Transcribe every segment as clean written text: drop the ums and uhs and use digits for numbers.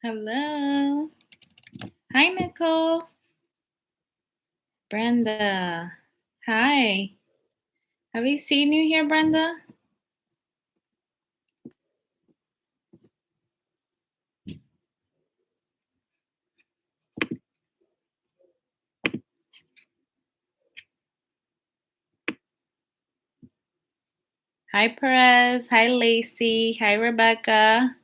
Hello. Hi, Nicole. Brenda. Hi. Have we seen you here, Brenda? Hi, Perez. Hi, Lacey. Hi, Rebecca.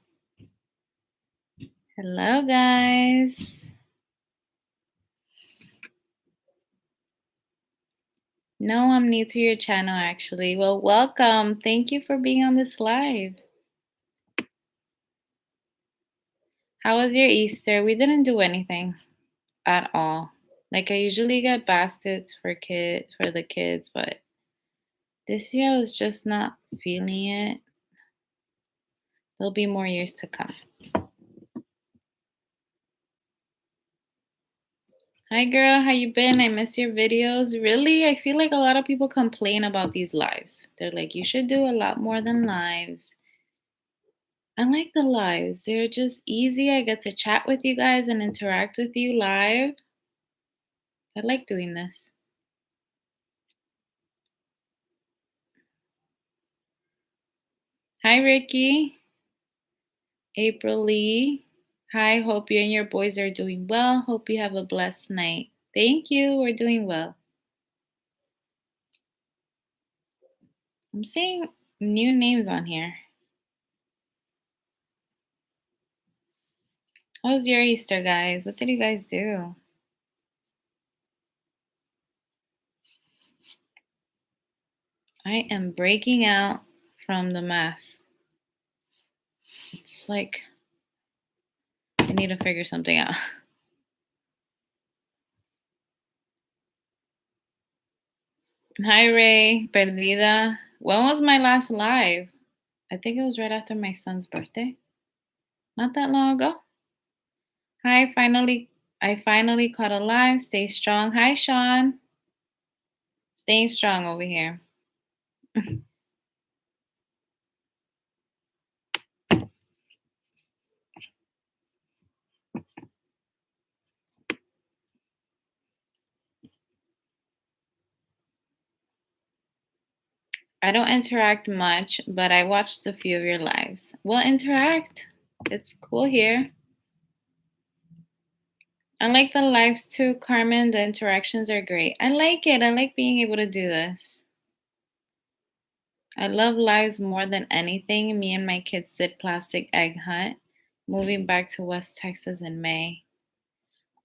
Hello, guys. No, I'm new to your channel, actually. Well, welcome. Thank you for being on this live. How was your Easter? We didn't do anything at all. Like, I usually get baskets for the kids, but this year I was just not feeling it. There'll be more years to come. Hi girl, how you been? I miss your videos. Really? I feel like a lot of people complain about these lives. They're like, you should do a lot more than lives. I like the lives. They're just easy. I get to chat with you guys and interact with you live. I like doing this. Hi Ricky. April Lee. Hi, hope you and your boys are doing well. Hope you have a blessed night. Thank you. We're doing well. I'm seeing new names on here. How was your Easter, guys? What did you guys do? I am breaking out from the mask. It's like I need to figure something out. Hi, Ray. Perdida. When was my last live? I think it was right after my son's birthday. Not that long ago. Hi, I finally caught a live. Stay strong. Hi, Sean. Staying strong over here. I don't interact much, but I watched a few of your lives. We'll interact. It's cool here. I like the lives too, Carmen. The interactions are great. I like it. I like being able to do this. I love lives more than anything. Me and my kids did plastic egg hunt, moving back to West Texas in May.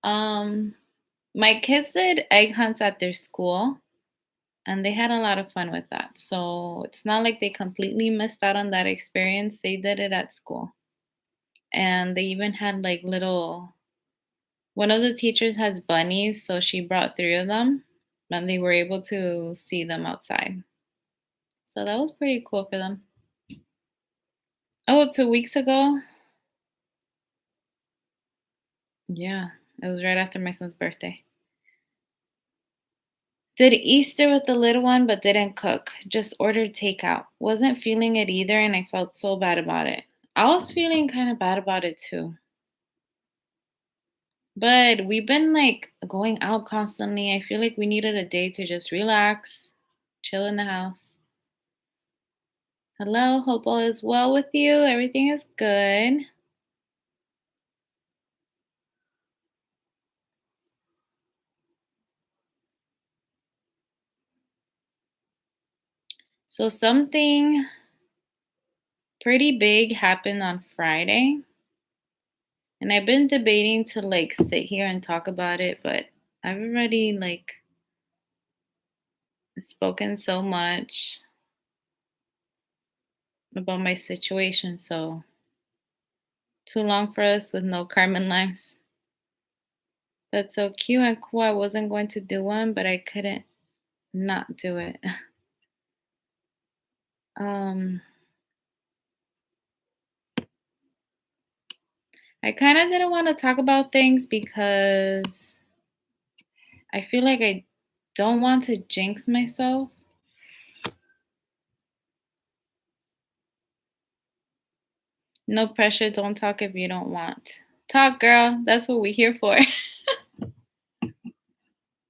Um, my kids did egg hunts at their school, and they had a lot of fun with that. So it's not like they completely missed out on that experience. They did it at school, and they even had like little. One of the teachers has bunnies, so she brought three of them, and they were able to see them outside. So that was pretty cool for them. Oh, 2 weeks ago? Yeah, it was right after my son's birthday. Did Easter with the little one, but didn't cook. Just ordered takeout. Wasn't feeling it either, and I felt so bad about it. I was feeling kind of bad about it too. But we've been like going out constantly. I feel like we needed a day to just relax, chill in the house. Hello, hope all is well with you. Everything is good. So, something pretty big happened on Friday. And I've been debating to like sit here and talk about it, but I've already like spoken so much about my situation. So, too long for us with no Carmen lives. That's so cute and cool. I wasn't going to do one, but I couldn't not do it. Um, I kind of didn't want to talk about things because I feel like I don't want to jinx myself. No pressure. Don't talk if you don't want Talk, girl. That's what we're here for.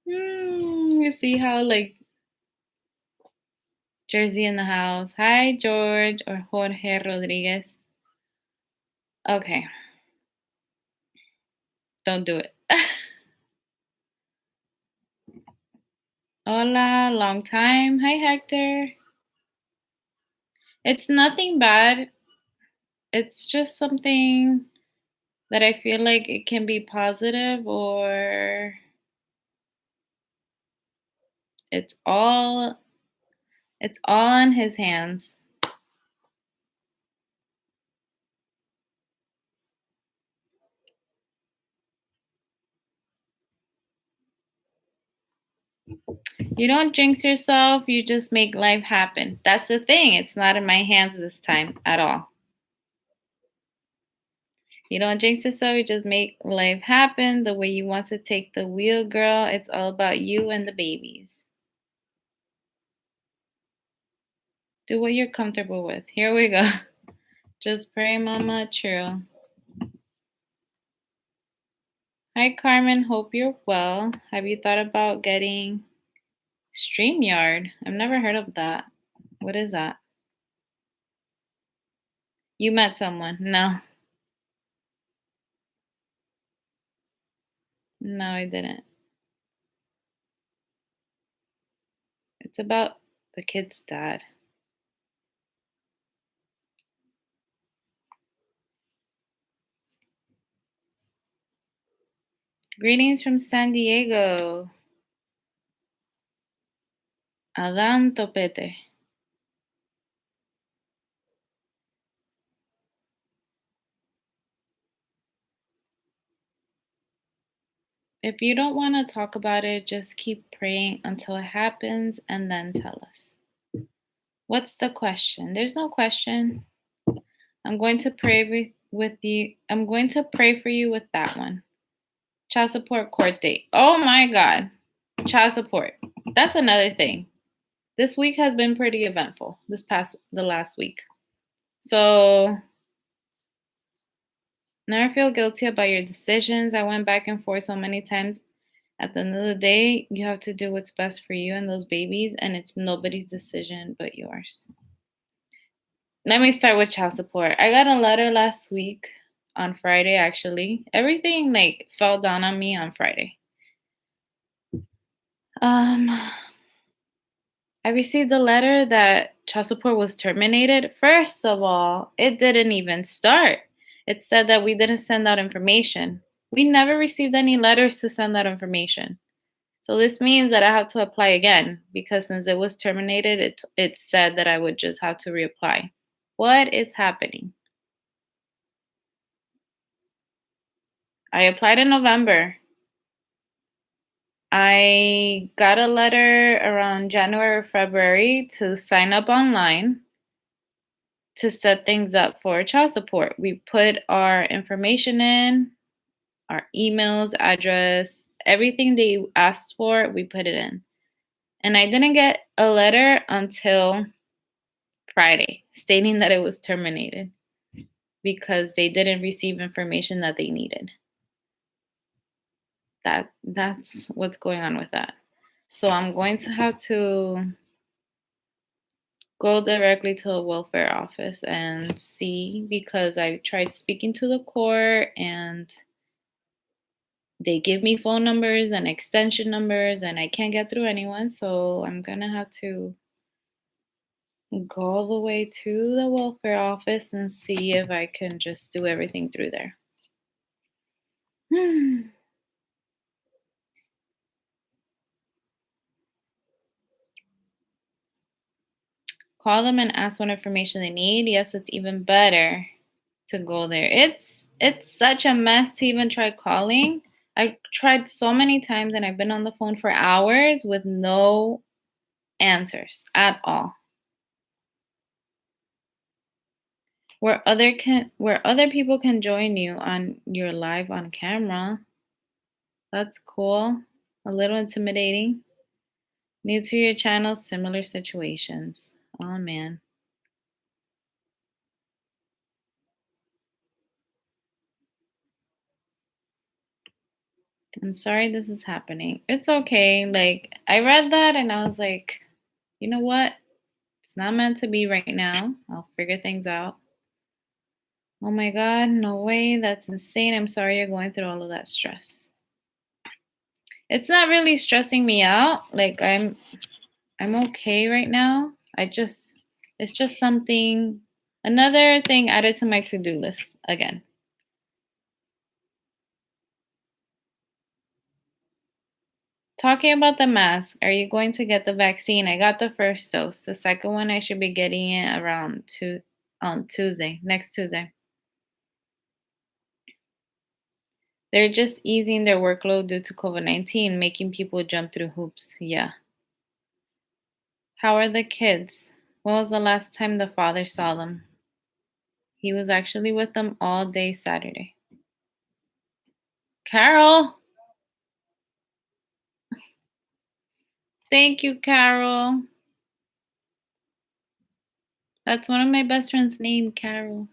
You see how like Jersey in the house. Hi, George or Jorge Rodriguez. Okay, don't do it. Hola, long time. Hi, Hector. It's nothing bad. It's just something that I feel like it can be positive or it's all it's all in his hands. You don't jinx yourself, you just make life happen. That's the thing. It's not in my hands this time at all. You don't jinx yourself, you just make life happen the way you want to take the wheel, girl. It's all about you and the babies. Do what you're comfortable with. Here we go. Just pray, mama. True. Hi, Carmen. Hope you're well. Have you thought about getting StreamYard? I've never heard of that. What is that? You met someone? No. No, I didn't. It's about the kid's dad. Greetings from San Diego. Adán Topete. If you don't want to talk about it, just keep praying until it happens and then tell us. What's the question? There's no question. I'm going to pray with you. I'm going to pray for you with that one. Child support court date. Oh my God. Child support. That's another thing. This week has been pretty eventful. The last week. So never feel guilty about your decisions. I went back and forth so many times. At the end of the day, you have to do what's best for you and those babies, and it's nobody's decision but yours. Let me start with child support. I got a letter last week on Friday, actually. Everything like fell down on me on Friday. I received a letter that child support was terminated. First of all, it didn't even start. It said that we didn't send out information. We never received any letters to send that information. So this means that I have to apply again because since it was terminated, it said that I would just have to reapply. What is happening? I applied in November. I got a letter around January or February to sign up online to set things up for child support. We put our information in, our emails, address, everything they asked for, we put it in. And I didn't get a letter until Friday stating that it was terminated because they didn't receive information that they needed. That's what's going on with that. So I'm going to have to go directly to the welfare office and see because I tried speaking to the court and they give me phone numbers and extension numbers and I can't get through anyone. So I'm going to have to go all the way to the welfare office and see if I can just do everything through there. Call them and ask what information they need. Yes, it's even better to go there. It's such a mess to even try calling. I've tried so many times and I've been on the phone for hours with no answers at all. Where other people can join you on your live on camera. That's cool. A little intimidating. New to your channel, similar situations. Oh man. I'm sorry this is happening. It's okay. Like, I read that and I was like, you know what? It's not meant to be right now. I'll figure things out. Oh my God, no way. That's insane. I'm sorry you're going through all of that stress. It's not really stressing me out. Like, I'm okay right now. It's just something, another thing added to my to-do list again. Talking about the mask, are you going to get the vaccine? I got the first dose. The second one I should be getting it around on Tuesday, next Tuesday. They're just easing their workload due to COVID-19, making people jump through hoops. Yeah. How are the kids? When was the last time the father saw them? He was actually with them all day Saturday. Carol! Thank you, Carol. That's one of my best friends' name, Carol.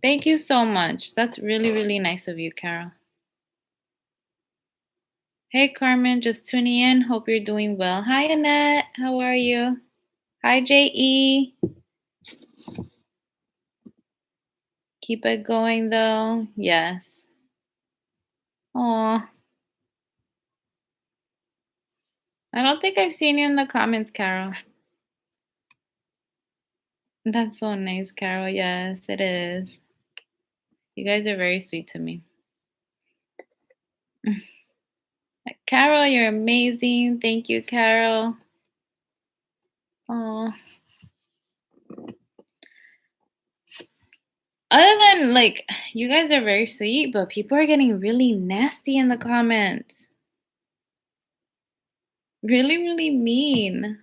Thank you so much. That's really, really nice of you, Carol. Hey, Carmen, just tuning in. Hope you're doing well. Hi, Annette. How are you? Hi, J.E. Keep it going, though. Yes. Aw. I don't think I've seen you in the comments, Carol. That's so nice, Carol. Yes, it is. You guys are very sweet to me. Carol, you're amazing. Thank you, Carol. Oh. Other than like, you guys are very sweet, but people are getting really nasty in the comments. Really, really mean.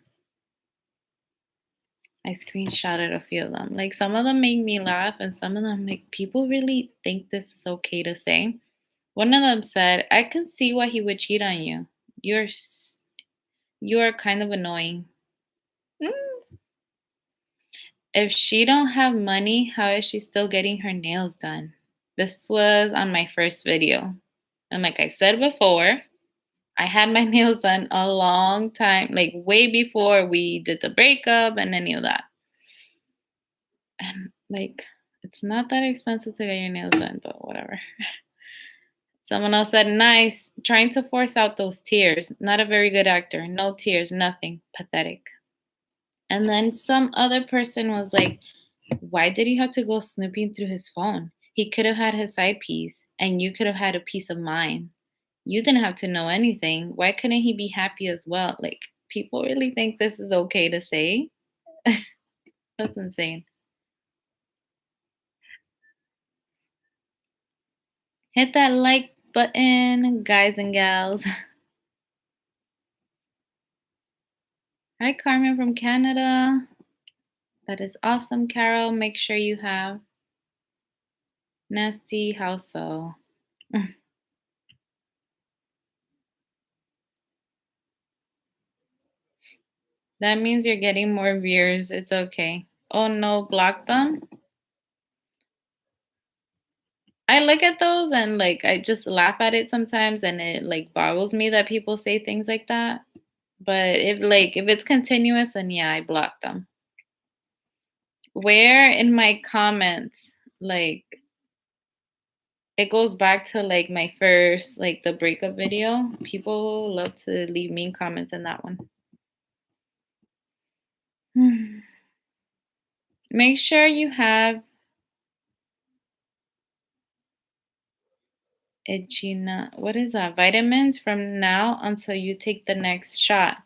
I screenshotted a few of them. Like, some of them make me laugh, and some of them, like, people really think this is okay to say. One of them said, "I can see why he would cheat on you. You're you're kind of annoying." Mm. If she don't have money, how is she still getting her nails done? This was on my first video. And like I said before, I had my nails done a long time, like way before we did the breakup and any of that. And like, it's not that expensive to get your nails done, but whatever. Someone else said, nice. Trying to force out those tears. Not a very good actor. No tears, nothing. Pathetic. And then some other person was like, why did you have to go snooping through his phone? He could have had his side piece and you could have had a peace of mind. You didn't have to know anything. Why couldn't he be happy as well? Like, people really think this is okay to say? That's insane. Hit that like button, guys and gals. Hi, Carmen from Canada. That is awesome, Carol. Make sure you have nasty house so. That means you're getting more viewers. It's okay. Oh no, block them. I look at those and like I just laugh at it sometimes and it like boggles me that people say things like that. But if it's continuous, then yeah, I block them. Where in my comments, like it goes back to like my first like the breakup video. People love to leave mean comments in that one. Make sure you have Echina. What is that? Vitamins from now until you take the next shot.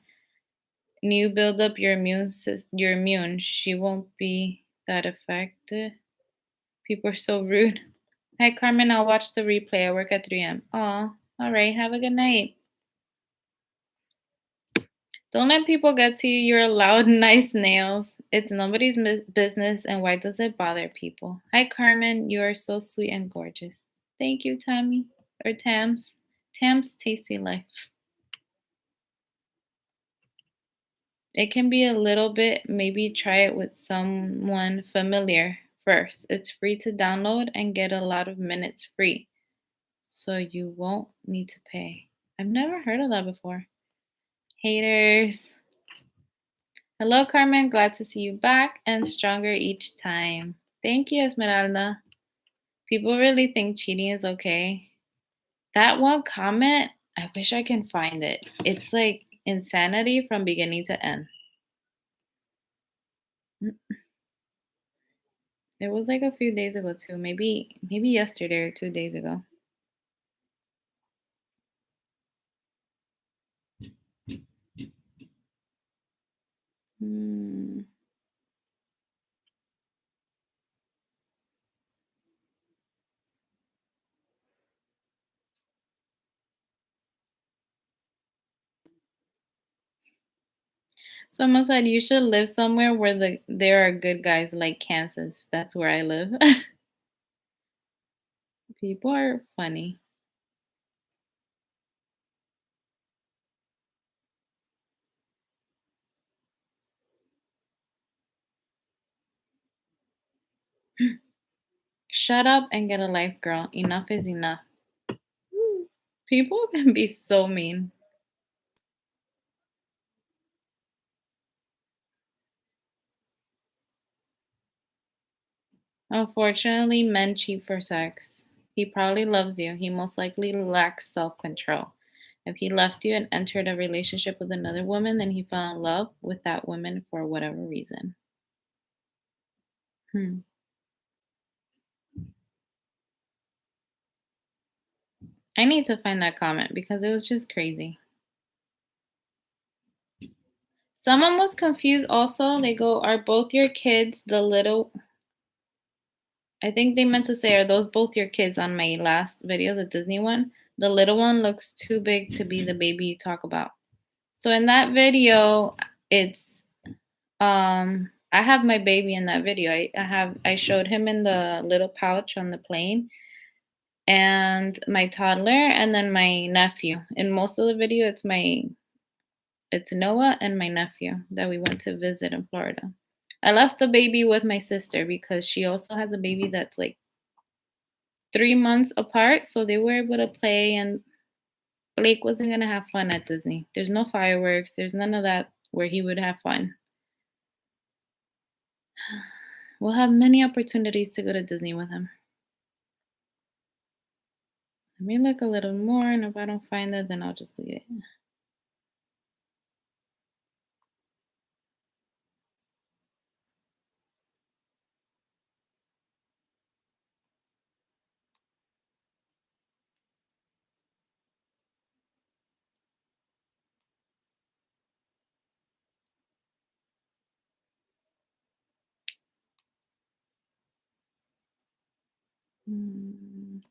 You build up your your immune. She won't be that affected. People are so rude. Hi, Carmen. I'll watch the replay. I work at 3 a.m. Aw, all right. Have a good night. Don't let people get to you. You're allowed nice nails. It's nobody's business, and why does it bother people? Hi, Carmen. You are so sweet and gorgeous. Thank you, Tammy. Or Tams. Tams Tasty Life. It can be a little bit, maybe try it with someone familiar first. It's free to download and get a lot of minutes free, so you won't need to pay. I've never heard of that before. Haters. Hello, Carmen. Glad to see you back and stronger each time. Thank you, Esmeralda. People really think cheating is okay. That one comment, I wish I can find it. It's like insanity from beginning to end. It was like a few days ago too. Maybe yesterday or 2 days ago. Hmm. Someone said you should live somewhere where there are good guys like Kansas. That's where I live. People are funny. Shut up and get a life, girl. Enough is enough. People can be so mean. Unfortunately, men cheat for sex. He probably loves you. He most likely lacks self control. If he left you and entered a relationship with another woman, then he fell in love with that woman for whatever reason. Hmm. I need to find that comment because it was just crazy. Someone was confused also. They go, are both your kids the little. I think they meant to say, are those both your kids on my last video, the Disney one? The little one looks too big to be the baby you talk about. So in that video, it's I have my baby in that video. I showed him in the little pouch on the plane and my toddler and then my nephew. In most of the video it's Noah and my nephew that we went to visit in Florida. I left the baby with my sister because she also has a baby that's like 3 months apart. So they were able to play, and Blake wasn't going to have fun at Disney. There's no fireworks, there's none of that where he would have fun. We'll have many opportunities to go to Disney with him. Let me look a little more, and if I don't find it, then I'll just delete it. Mm,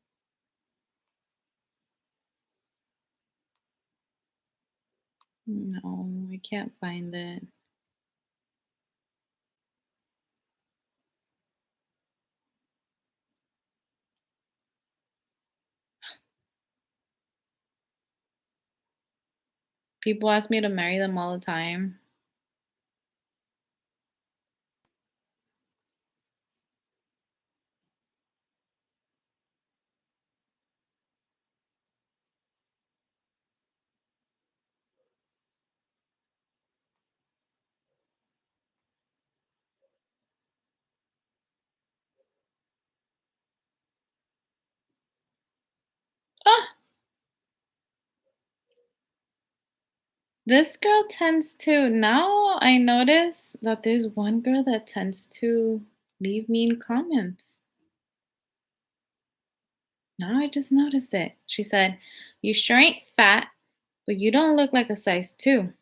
no, I can't find it. People ask me to marry them all the time. Ah, this girl tends to, now I notice that there's one girl that tends to leave mean comments. Now I just noticed it. She said, you sure ain't fat, but you don't look like a size 2.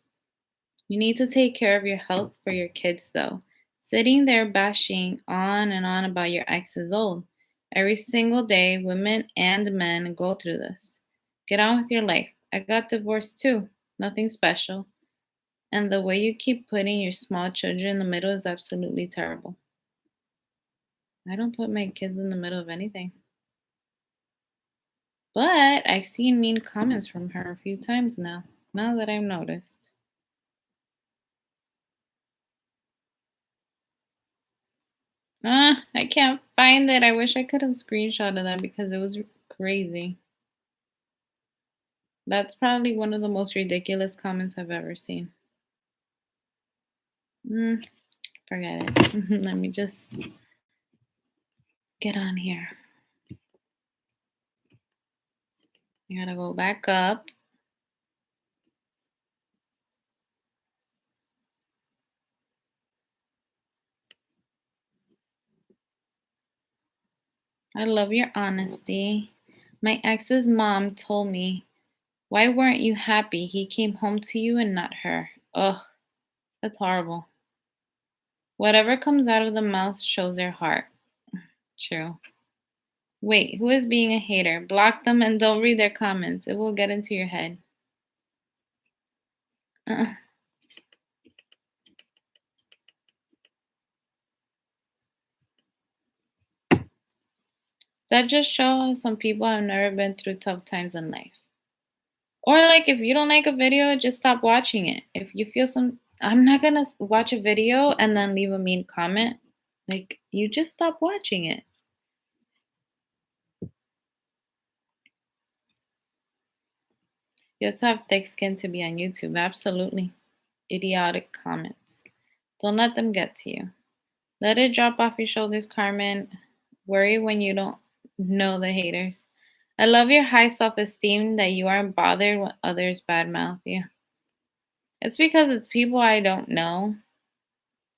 You need to take care of your health for your kids, though. Sitting there bashing on and on about your ex is old. Every single day, women and men go through this. Get on with your life. I got divorced too. Nothing special. And the way you keep putting your small children in the middle is absolutely terrible. I don't put my kids in the middle of anything. But I've seen mean comments from her a few times now that I've noticed. I can't find it. I wish I could have screenshotted that because it was crazy. That's probably one of the most ridiculous comments I've ever seen. Mm, Forget it. Let me just get on here. I gotta go back up. I love your honesty. My ex's mom told me, "Why weren't you happy? He came home to you and not her." Ugh, that's horrible. Whatever comes out of the mouth shows their heart. True. Wait, who is being a hater? Block them and don't read their comments. It will get into your head. Uh, that just shows some people have never been through tough times in life. Or like if you don't like a video, just stop watching it. If you feel I'm not gonna watch a video and then leave a mean comment. Like you just stop watching it. You have to have thick skin to be on YouTube. Absolutely. Idiotic comments. Don't let them get to you. Let it drop off your shoulders, Carmen. Worry when you don't know the haters. I love your high self esteem that you aren't bothered when others badmouth you. It's because it's people I don't know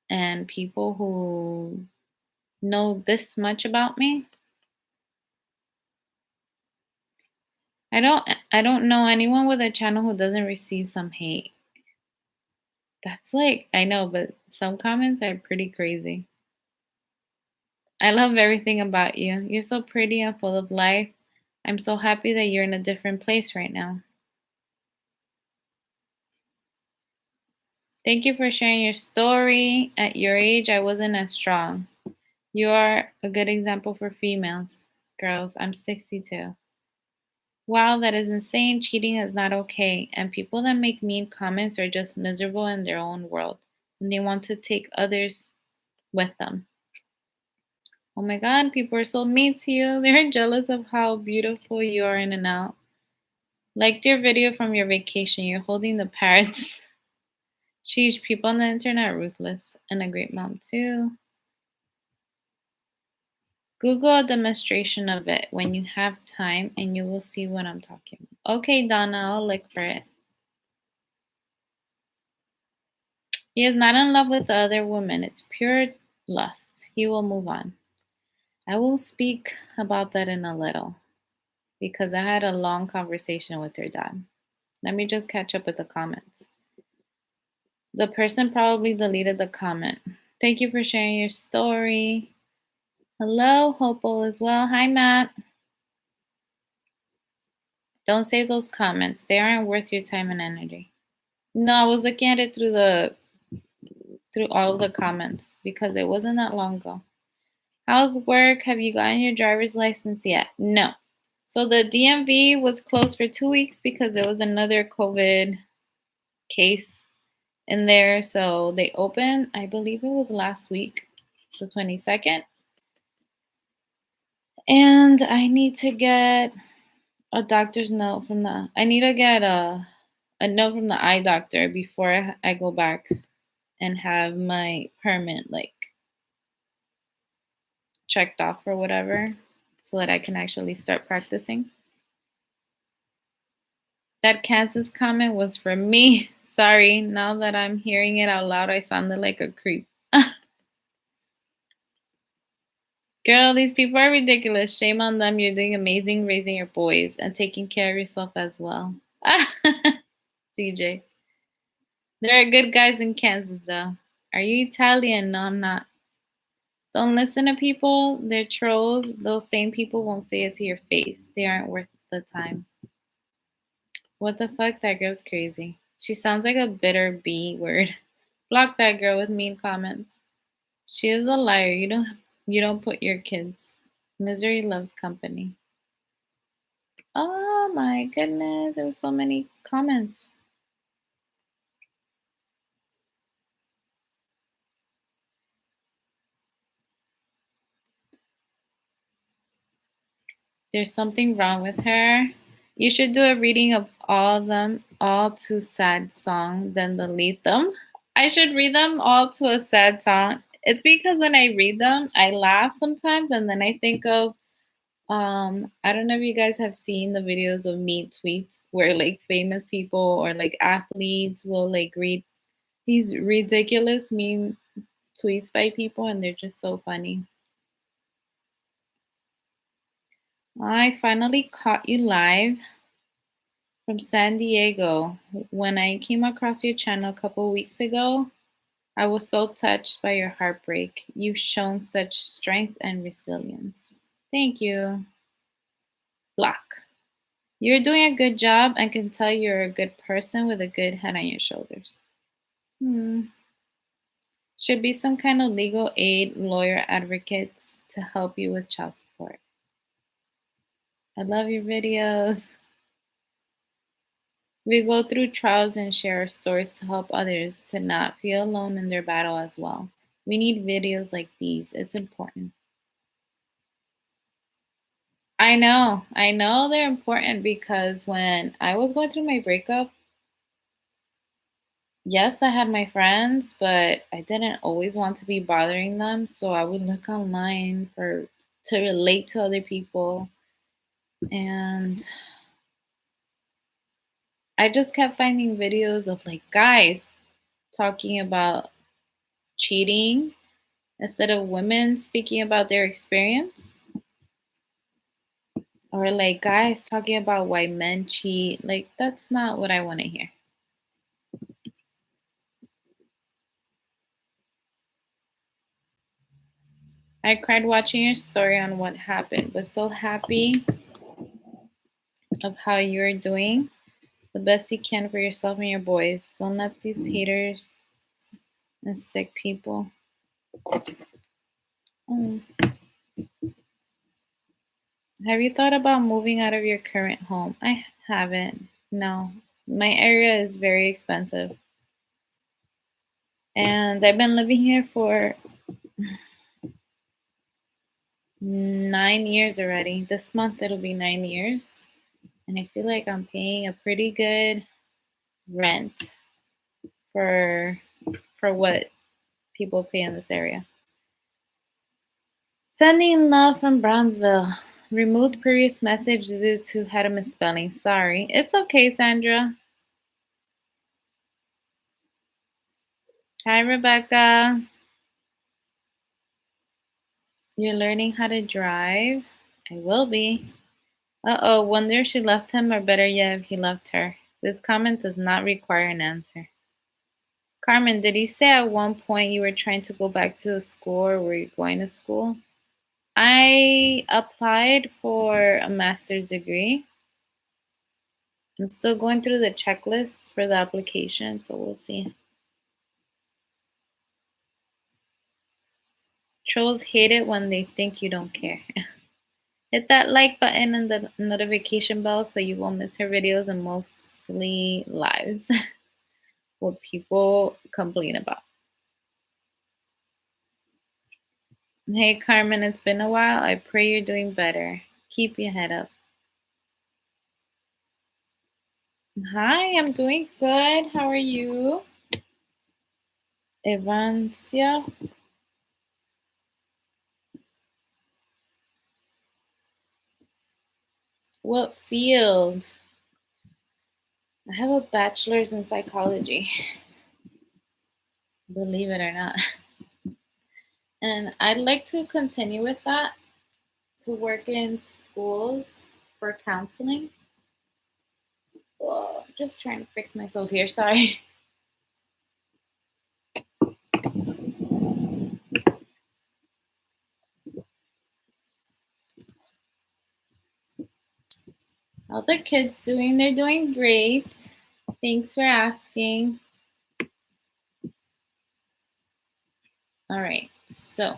and people who know this much about me. I don't know anyone with a channel who doesn't receive some hate. That's like I know, but some comments are pretty crazy. I love everything about you. You're so pretty and full of life. I'm so happy that you're in a different place right now. Thank you for sharing your story. At your age, I wasn't as strong. You are a good example for females. Girls, I'm 62. Wow, that is insane. Cheating is not okay. And people that make mean comments are just miserable in their own world. And they want to take others with them. Oh my God, people are so mean to you. They're jealous of how beautiful you are in and out. Liked your video from your vacation. You're holding the parrots. Sheesh, people on the internet are ruthless. And a great mom, too. Google a demonstration of it when you have time and you will see what I'm talking about. Okay, Donna, I'll look for it. He is not in love with the other woman. It's pure lust. He will move on. I will speak about that in a little because I had a long conversation with her dad. Let me just catch up with the comments. The person probably deleted the comment. Thank you for sharing your story. Hello, Hopeful as well. Hi, Matt. Don't save those comments. They aren't worth your time and energy. No, I was looking at it through all of the comments because it wasn't that long ago. How's work? Have you gotten your driver's license yet? No. So the DMV was closed for 2 weeks because there was another COVID case in there. So they opened, I believe it was last week, the 22nd. And I need to get a doctor's note from I need to get a note from the eye doctor before I go back and have my permit like checked off or whatever so that I can actually start practicing. That Kansas comment was for me. Sorry, now that I'm hearing it out loud, I sounded like a creep. Girl, these people are ridiculous. Shame on them. You're doing amazing raising your boys and taking care of yourself as well. CJ. There are good guys in Kansas, though. Are you Italian? No, I'm not. Don't listen to people. They're trolls. Those same people won't say it to your face. They aren't worth the time. What the fuck? That girl's crazy. She sounds like a bitter B word. Block that girl with mean comments. She is a liar. You don't put your kids. Misery loves company. Oh my goodness, there were so many comments. There's something wrong with her. You should do a reading of all them, all to sad song, then delete them. I should read them all to a sad song. It's because when I read them, I laugh sometimes and then I think of I don't know if you guys have seen the videos of mean tweets where like famous people or like athletes will like read these ridiculous mean tweets by people and they're just so funny. I finally caught you live from San Diego. When I came across your channel a couple weeks ago, I was so touched by your heartbreak. You've shown such strength and resilience. Thank you. Block. You're doing a good job and can tell you're a good person with a good head on your shoulders. Hmm. Should be some kind of legal aid, lawyer advocates to help you with child support. I love your videos. We go through trials and share our stories to help others to not feel alone in their battle as well. We need videos like these. It's important. I know they're important because when I was going through my breakup, yes, I had my friends, but I didn't always want to be bothering them. So I would look online for to relate to other people. And I just kept finding videos of like guys talking about cheating instead of women speaking about their experience. Or like guys talking about why men cheat. Like that's not what I want to hear. I cried watching your story on what happened, but so happy of how you're doing the best you can for yourself and your boys. Don't let these haters and sick people. Mm. Have you thought about moving out of your current home? I haven't. No. My area is very expensive. And I've been living here for 9 years already. This month it'll be 9 years. And I feel like I'm paying a pretty good rent for what people pay in this area. Sending love from Brownsville. Removed previous message due to had a misspelling. Sorry. It's okay, Sandra. Hi, Rebecca. You're learning how to drive? I will be. Uh-oh, wonder if she left him or better yet if he left her. This comment does not require an answer. Carmen, did you say at one point you were trying to go back to school or were you going to school? I applied for a master's degree. I'm still going through the checklist for the application, so we'll see. Trolls hate it when they think you don't care. Hit that like button and the notification bell so you won't miss her videos and mostly lives. What people complain about. Hey Carmen, it's been a while. I pray you're doing better. Keep your head up. Hi, I'm doing good. How are you? Evancia. What field? I have a bachelor's in psychology, believe it or not. And I'd like to continue with that to work in schools for counseling. Well, just trying to fix myself here. Sorry. How the kids doing? They're doing great. Thanks for asking. All right. So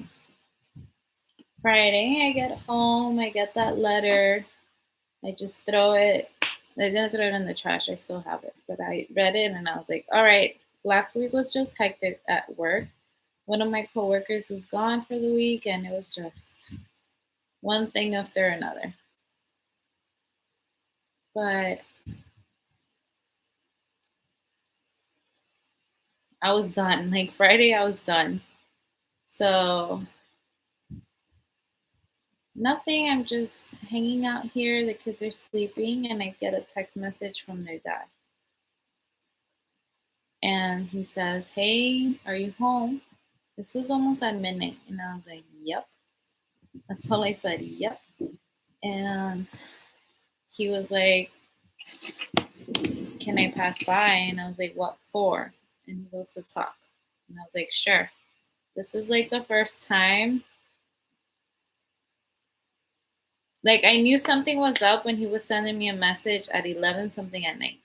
Friday, I get home. I get that letter. I just throw it. I didn't throw it in the trash. I still have it, but I read it and I was like, all right. Last week was just hectic at work. One of my coworkers was gone for the week, and it was just one thing after another. But I was done. Like Friday, I was done. So nothing. I'm just hanging out here. The kids are sleeping, and I get a text message from their dad. And he says, "Hey, are you home?" This was almost at midnight. And I was like, "Yep." That's all I said, "Yep." And he was like, "Can I pass by?" And I was like, "What for?" And he goes, "To talk." And I was like, "Sure." This is like the first time. Like I knew something was up when he was sending me a message at 11 something at night.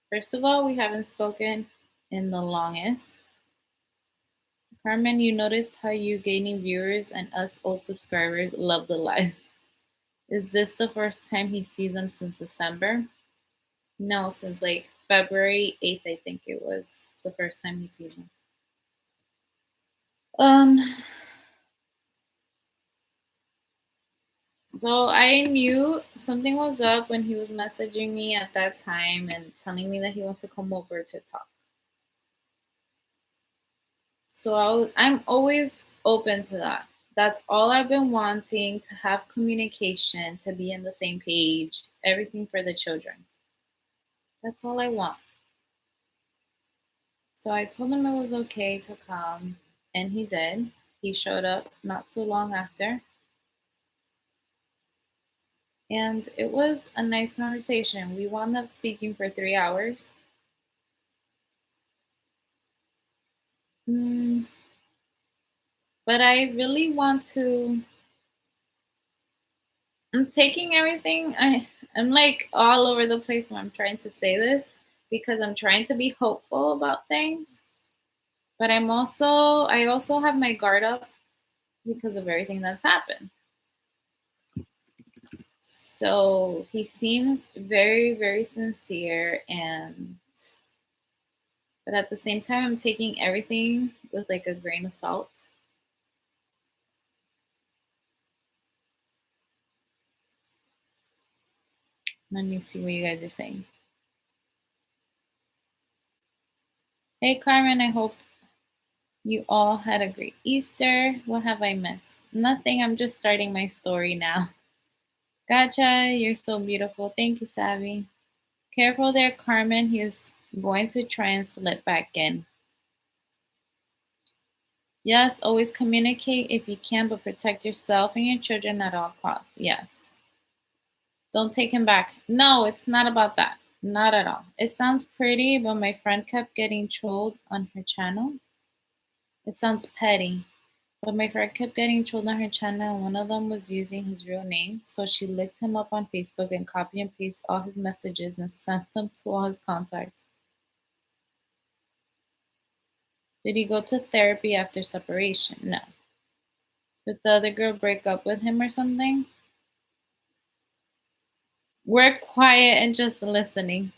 First of all, we haven't spoken in the longest. Carmen, you noticed how you gaining viewers and us old subscribers love the lies. Is this the first time he sees them since December? No, since like February 8th, I think it was the first time he sees them. Um, so I knew something was up when he was messaging me at that time and telling me that he wants to come over to talk. So I'm always open to that. That's all I've been wanting, to have communication, to be in the same page, everything for the children. That's all I want. So I told him it was okay to come, and he did. He showed up not too long after, and it was a nice conversation. We wound up speaking for 3 hours. Mm, but I really want to. I'm taking everything. I'm like all over the place when I'm trying to say this because I'm trying to be hopeful about things, but I also have my guard up because of everything that's happened. So he seems very, very sincere, and but at the same time I'm taking everything with like a grain of salt. Let me see what you guys are saying. Hey Carmen, I hope you all had a great Easter. What have I missed? Nothing. I'm just starting my story now. Gotcha. You're so beautiful. Thank you, Savvy. Careful there, Carmen. He is going to try and slip back in. Yes, always communicate if you can, but protect yourself and your children at all costs. Yes. Don't take him back. No, it's not about that. Not at all. It sounds pretty, but my friend kept getting trolled on her channel. It sounds petty. But my friend kept getting trolled on her channel, and one of them was using his real name. So she looked him up on Facebook and copied and pasted all his messages and sent them to all his contacts. Did he go to therapy after separation? No. Did the other girl break up with him or something? We're quiet and just listening.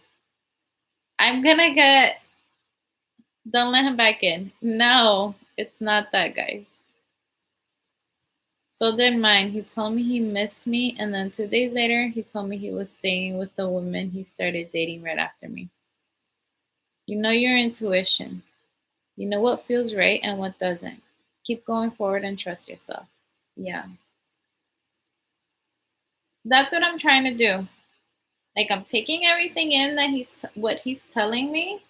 I'm gonna get. Don't let him back in. No, it's not that, guys. So did mine. He told me he missed me, and then 2 days later, he told me he was staying with the woman he started dating right after me. You know your intuition. You know what feels right and what doesn't. Keep going forward and trust yourself. Yeah. That's what I'm trying to do. Like I'm taking everything in that he's telling me,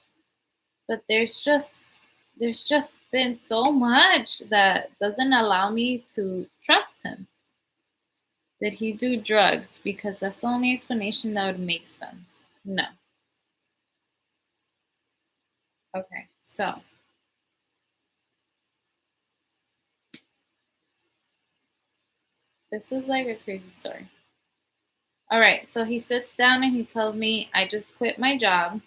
but there's just been so much that doesn't allow me to trust him. Did he do drugs? Because that's the only explanation that would make sense. No. Okay. So this is like a crazy story. All right. So he sits down and he tells me, I just quit my job.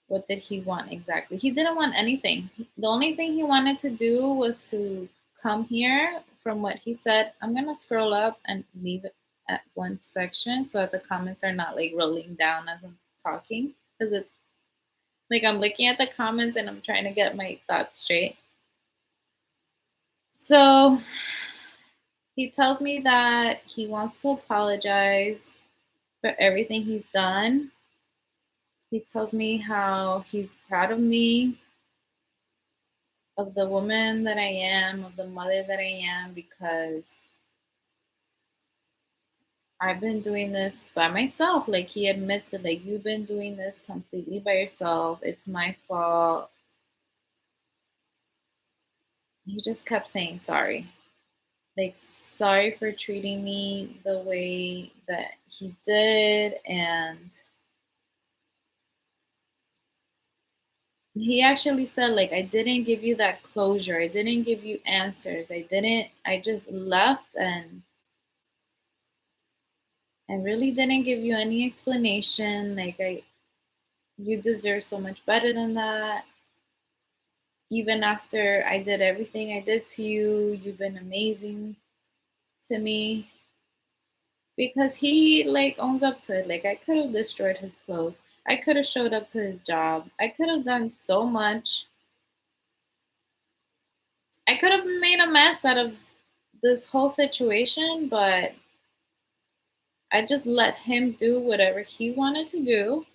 What did he want exactly? He didn't want anything. The only thing he wanted to do was to come here. From what he said, I'm going to scroll up and leave it at one section so that the comments are not like rolling down as I'm talking. Because it's like I'm looking at the comments and I'm trying to get my thoughts straight. So He tells me that he wants to apologize for everything he's done. He tells me how he's proud of me, of the woman that I am, of the mother that I am, because I've been doing this by myself. Like he admits it, like you've been doing this completely by yourself. It's my fault. He just kept saying sorry. Like sorry for treating me the way that he did, and he actually said like I didn't give you that closure. I didn't give you answers. I just left and really didn't give you any explanation. Like I you deserve so much better than that. Even after I did everything I did to you, you've been amazing to me. Because he like owns up to it. Like I could have destroyed his clothes. I could have showed up to his job. I could have done so much. I could have made a mess out of this whole situation, but I just let him do whatever he wanted to do.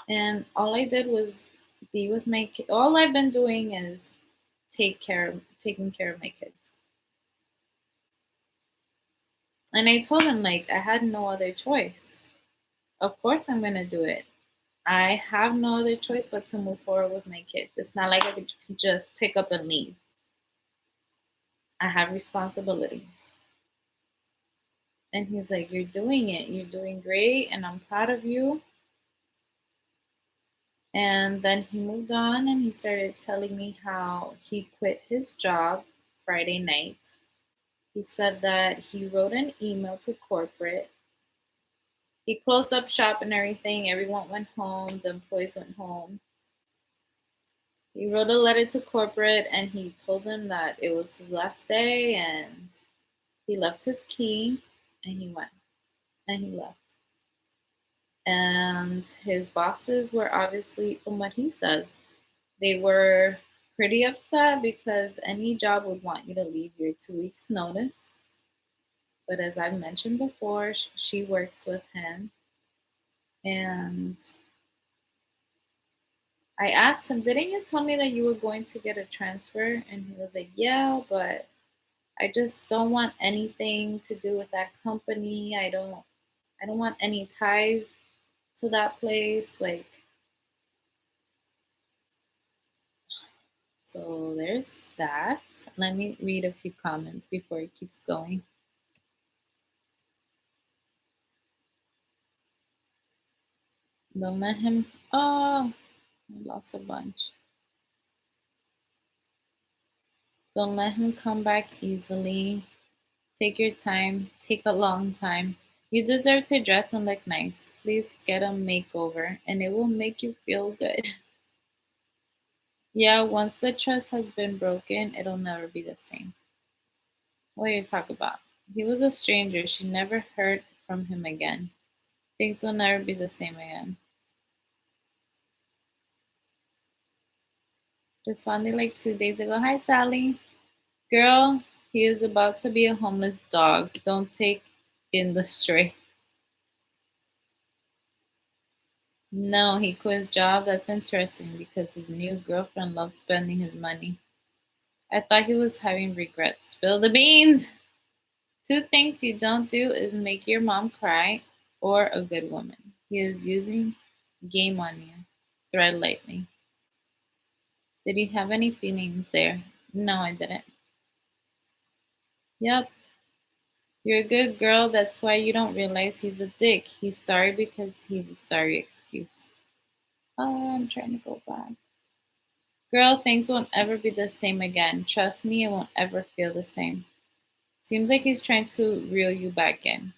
And all I did was be with my kid. All I've been doing is taking care of my kids. And I told him like I had no other choice. Of course I'm gonna do it. I have no other choice but to move forward with my kids. It's not like I could just pick up and leave. I have responsibilities. And he's like, you're doing it. You're doing great. And I'm proud of you. And then he moved on and he started telling me how he quit his job Friday night. He said that he wrote an email to corporate. He closed up shop and everything. Everyone went home. The employees went home. He wrote a letter to corporate and he told them that it was his last day and he left his key and he went and he left. And his bosses were obviously, from what he says, they were pretty upset because any job would want you to leave your 2 weeks notice. But as I've mentioned before, she works with him. And I asked him, didn't you tell me that you were going to get a transfer? And he was like, yeah, but I just don't want anything to do with that company. I don't want any ties to that place. Like, so there's that. Let me read a few comments before it keeps going. Don't let him. Oh, I lost a bunch. Don't let him come back easily. Take your time. Take a long time. You deserve to dress and look nice. Please get a makeover and it will make you feel good. Yeah, once the trust has been broken, it'll never be the same. What are you talking about? He was a stranger. She never heard from him again. Things will never be the same again. Just found it like 2 days ago. Hi, Sally. Girl, he is about to be a homeless dog. Don't take in the stray. No, he quit his job. That's interesting because his new girlfriend loved spending his money. I thought he was having regrets. Spill the beans. Two things you don't do is make your mom cry or a good woman. He is using game on you. Thread lightly. Did you have any feelings there? No, I didn't. Yep, you're a good girl. That's why you don't realize he's a dick. He's sorry because he's a sorry excuse. Oh, I'm trying to go back. Girl, things won't ever be the same again. Trust me, it won't ever feel the same. Seems like he's trying to reel you back in.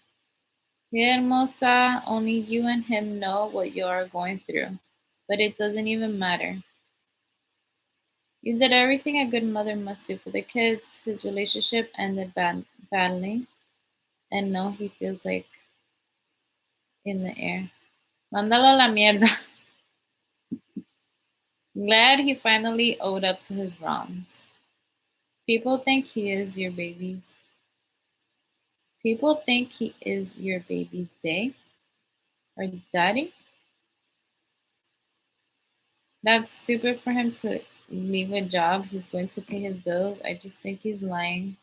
Yeah, hermosa, only you and him know what you are going through. But it doesn't even matter. You did everything a good mother must do for the kids. His relationship ended badly. And no, he feels like in the air. Mándalo a la mierda. Glad he finally owed up to his wrongs. People think he is your babies. People think he is your baby's day or daddy. That's stupid for him to leave a job. He's going to pay his bills. I just think he's lying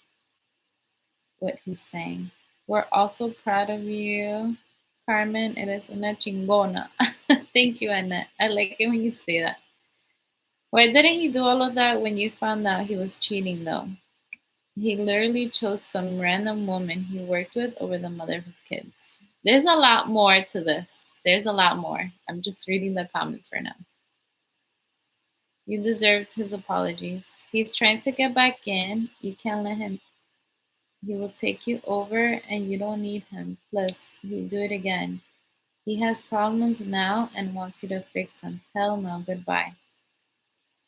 what he's saying. We're also proud of you, Carmen. Eres una chingona. Thank you, Annette. I like it when you say that. Why didn't he do all of that when you found out he was cheating, though? He literally chose some random woman he worked with over the mother of his kids. There's a lot more to this. There's a lot more. I'm just reading the comments right now. You deserved his apologies. He's trying to get back in. You can't let him. He will take you over and you don't need him. Plus, he'll do it again. He has problems now and wants you to fix them. Hell no, goodbye.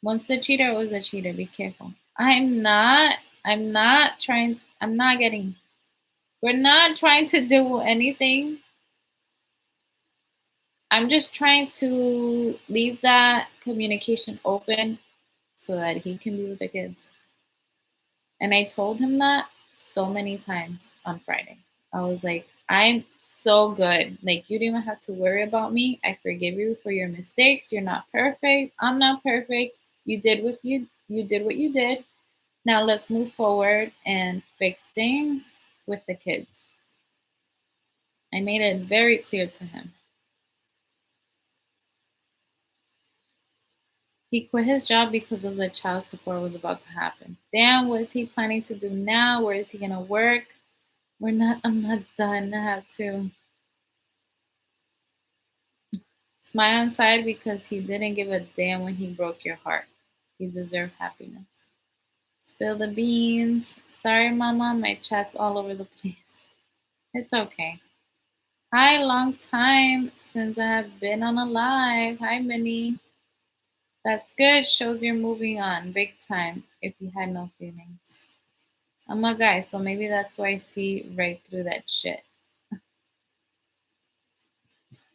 Once a cheater, always a cheater. Be careful. I'm not trying. I'm not getting. We're not trying to do anything. I'm just trying to leave that communication open so that he can be with the kids. And I told him that so many times on Friday. I was like, I'm so good. Like, you don't even have to worry about me. I forgive you for your mistakes. You're not perfect. I'm not perfect. You did what you did. Now let's move forward and fix things with the kids. I made it very clear to him. He quit his job because of the child support was about to happen. Damn, what is he planning to do now? Where is he gonna work? I'm not done. I have to smile inside because he didn't give a damn when he broke your heart. You deserve happiness. Spill the beans. Sorry, mama, my chat's all over the place. It's okay. Hi, long time since I have been on a live. Hi, Minnie. That's good. Shows you're moving on big time if you had no feelings. I'm a guy, so maybe that's why I see right through that shit.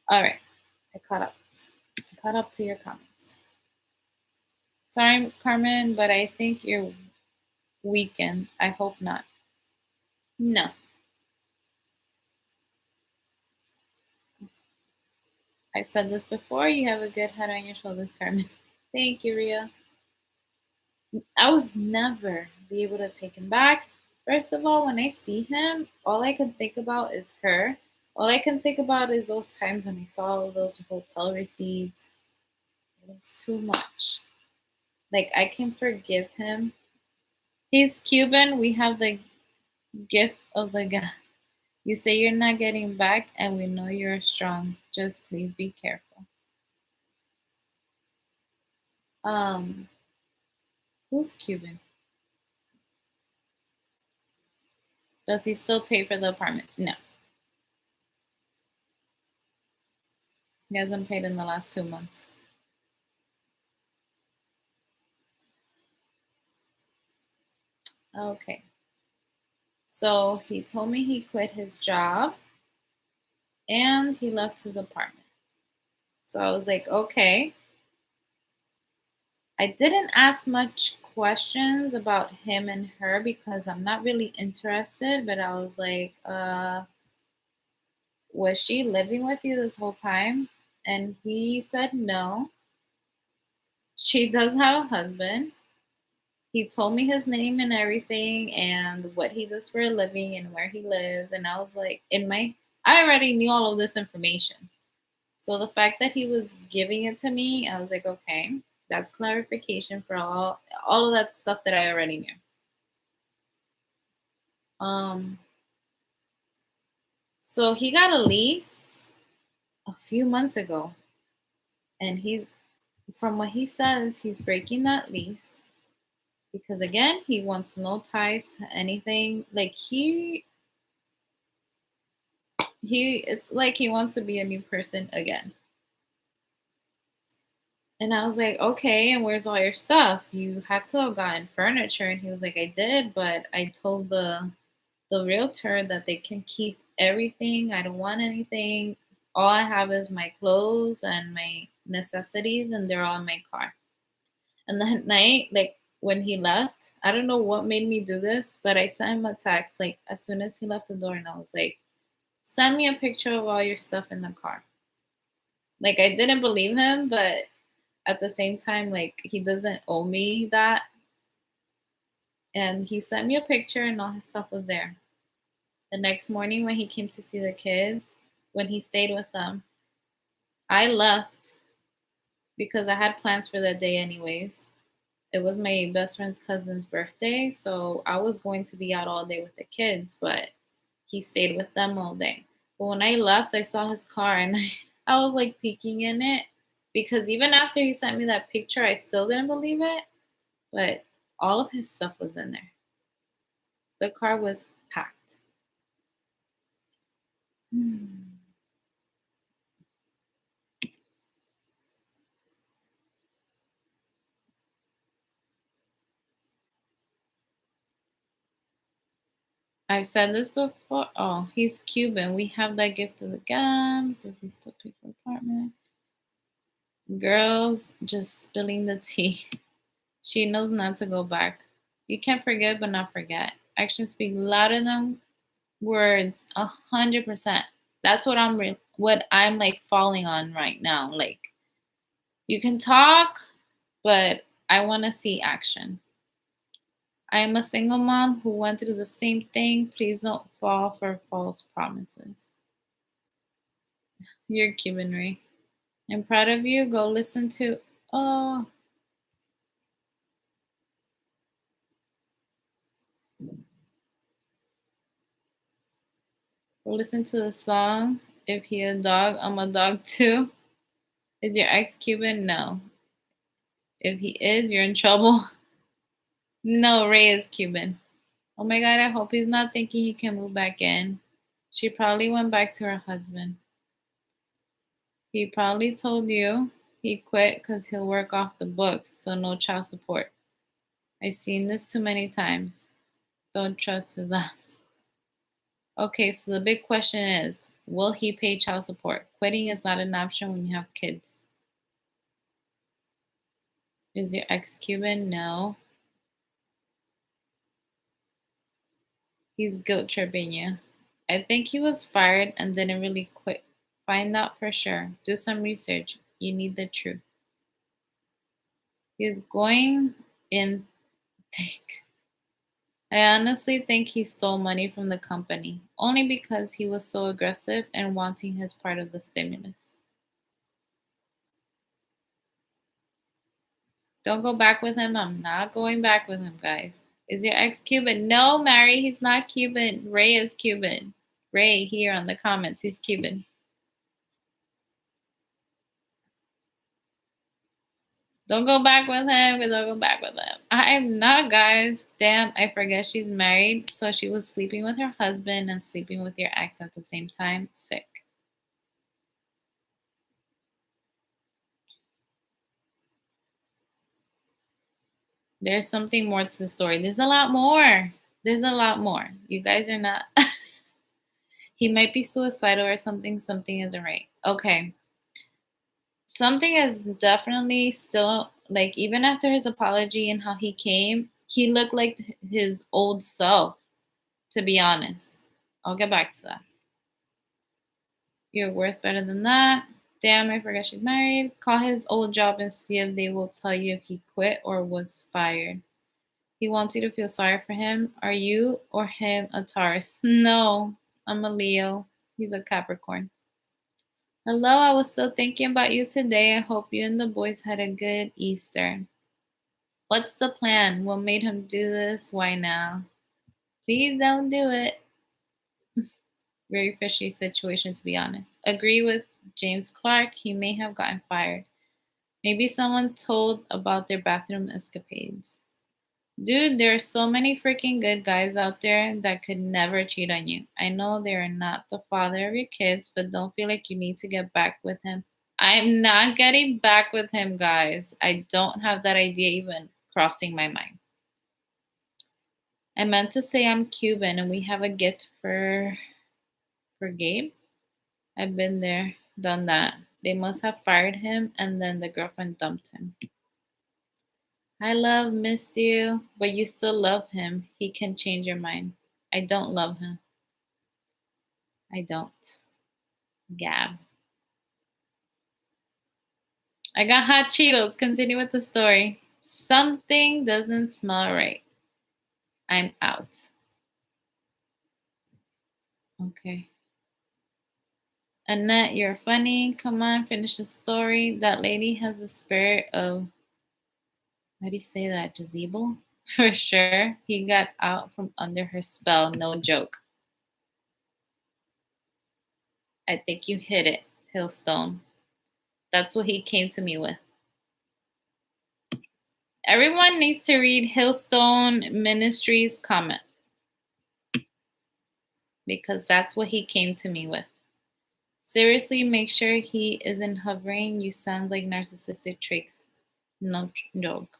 All right, I caught up. I caught up to your comments. Sorry, Carmen, but I think you're weakened. I hope not. No, I've said this before. You have a good head on your shoulders, Carmen. Thank you, Ria. I would never be able to take him back. First of all, when I see him, all I can think about is her. All I can think about is those times when I saw all those hotel receipts. It was too much. Like, I can forgive him. He's Cuban. We have the gift of the God. You say you're not getting back, and we know you're strong. Just please be careful. Um, who's Cuban? Does he still pay for the apartment? No, he hasn't paid in the last 2 months. Okay. So he told me he quit his job and he left his apartment. So I was like, okay. I didn't ask much questions about him and her because I'm not really interested, but I was like, was she living with you this whole time? And he said no. She does have a husband. He told me his name and everything and what he does for a living and where he lives. And I was like, I already knew all of this information. So the fact that he was giving it to me, I was like, okay, that's clarification for all of that stuff that I already knew. Um, so he got a lease a few months ago, and from what he says, he's breaking that lease because again, he wants no ties to anything. Like it's like he wants to be a new person again. And I was like, okay, and where's all your stuff? You had to have gotten furniture. And he was like, I did, but I told the realtor that they can keep everything. I don't want anything. All I have is my clothes and my necessities, and they're all in my car. And that night, like when he left. I don't know what made me do this, but I sent him a text like as soon as he left the door, and I was like, "Send me a picture of all your stuff in the car." Like I didn't believe him, but at the same time, like he doesn't owe me that. And he sent me a picture, and all his stuff was there. The next morning, when he came to see the kids, when he stayed with them, I left because I had plans for that day, anyways. It was my best friend's cousin's birthday, so I was going to be out all day with the kids, but he stayed with them all day. But when I left, I saw his car, and I was like peeking in it because even after he sent me that picture, I still didn't believe it. But all of his stuff was in there. The car was packed. Hmm. I've said this before. Oh, he's Cuban. We have that gift of the gum. Does he still pay for apartment? Girls just spilling the tea. She knows not to go back. You can forget but not forget. Actions speak louder than words. 100%. That's what I'm like falling on right now. Like you can talk, but I want to see action. I am a single mom who went through the same thing. Please don't fall for false promises. You're Cuban, Ray. I'm proud of you. Go listen to oh go listen to the song. If he a dog, I'm a dog too. Is your ex Cuban? No. If he is, you're in trouble. No, Ray is Cuban. Oh my god, I hope he's not thinking he can move back in. She probably went back to her husband. He probably told you he quit because he'll work off the books, so no child support. I've seen this too many times. Don't trust his ass. Okay, so the big question is, will he pay child support? Quitting is not an option when you have kids. Is your ex Cuban? No. He's guilt tripping you. I think he was fired and didn't really quit. Find out for sure. Do some research. You need the truth. He's going in thick. I honestly think he stole money from the company, only because he was so aggressive and wanting his part of the stimulus. Don't go back with him. I'm not going back with him, guys. Is your ex Cuban? No, Mary, he's not Cuban. Ray is Cuban. Ray here on the comments, he's Cuban. Don't go back with him. Don't go back with him. I'm not, guys. Damn, I forget she's married. So she was sleeping with her husband and sleeping with your ex at the same time. Sick. There's something more to the story. There's a lot more. There's a lot more. You guys are not. He might be suicidal or something. Something isn't right. Okay. Something is definitely still like, even after his apology and how he came, he looked like his old self, to be honest. I'll get back to that. You're worth better than that. Damn, I forgot she's married. Call his old job and see if they will tell you if he quit or was fired. He wants you to feel sorry for him. Are you or him a Taurus? No, I'm a Leo. He's a Capricorn. Hello, I was still thinking about you today. I hope you and the boys had a good Easter. What's the plan? What made him do this? Why now? Please don't do it. Very fishy situation, to be honest. Agree with James Clark. He may have gotten fired. Maybe someone told about their bathroom escapades. Dude, there are so many freaking good guys out there that could never cheat on you. I know they are not the father of your kids, but don't feel like you need to get back with him. I'm not getting back with him, guys. I don't have that idea even crossing my mind. I meant to say I'm Cuban and we have a gift for Gabe. I've been there, done that. They must have fired him and then the girlfriend dumped him. I love missed you, but you still love him. He can change your mind. I don't love him. I don't. Gab. I got hot Cheetos. Continue with the story. Something doesn't smell right. I'm out. Okay. Annette, you're funny. Come on, finish the story. That lady has the spirit of, how do you say that? Jezebel? For sure. He got out from under her spell. No joke. I think you hit it, Hillstone. That's what he came to me with. Everyone needs to read Hillstone Ministries' comment because that's what he came to me with. Seriously, make sure he isn't hovering. You sound like narcissistic traits. No joke.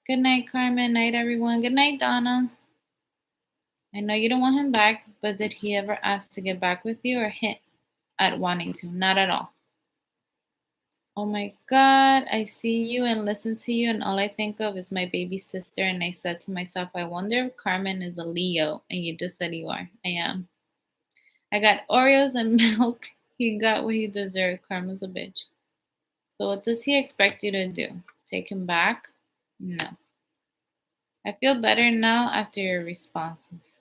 Good night, Carmen. Night, everyone. Good night, Donna. I know you don't want him back, but did he ever ask to get back with you or hint at wanting to? Not at all. Oh my God, I see you and listen to you, and all I think of is my baby sister. And I said to myself, I wonder if Carmen is a Leo. And you just said you are. I am. I got Oreos and milk. He got what he deserved. Carmen's a bitch. So, what does he expect you to do? Take him back? No. I feel better now after your responses.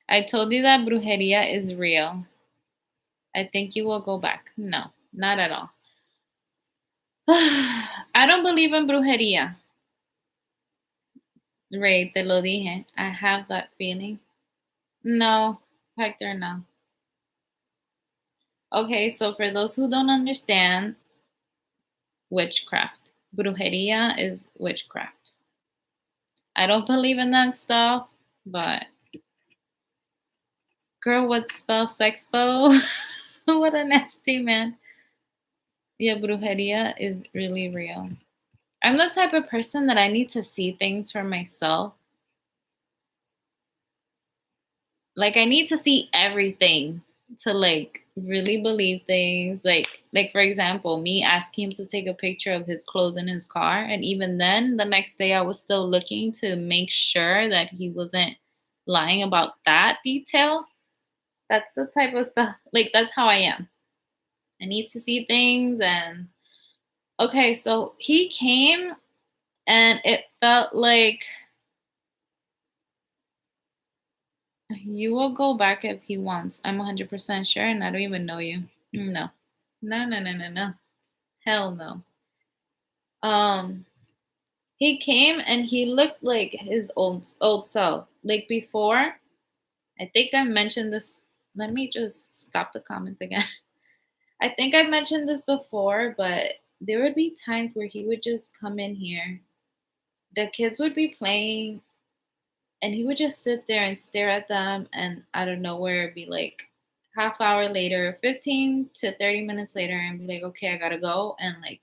I told you that brujeria is real. I think you will go back. No, not at all. I don't believe in brujeria. Ray, te lo dije. I have that feeling. No, Hector, no. Okay, so for those who don't understand, witchcraft. Brujeria is witchcraft. I don't believe in that stuff, but girl, what spell sexpo? What a nasty man. Yeah, brujeria is really real. I'm the type of person that I need to see things for myself. Like I need to see everything to like really believe things. Like for example, me asking him to take a picture of his clothes in his car, and even then the next day I was still looking to make sure that he wasn't lying about that detail. That's the type of stuff. Like that's how I am. I need to see things. And okay, so he came and it felt like you will go back if he wants. I'm 100% sure, and I don't even know you. No. No, no, no, no, no. Hell no. Um, he came and he looked like his old self. Like before, I think I mentioned this. Let me just stop the comments again. I think I mentioned this before, but there would be times where he would just come in here. The kids would be playing, and he would just sit there and stare at them, and out of nowhere it'd be like half hour later, 15 to 30 minutes later, and be like, okay, I gotta go, and like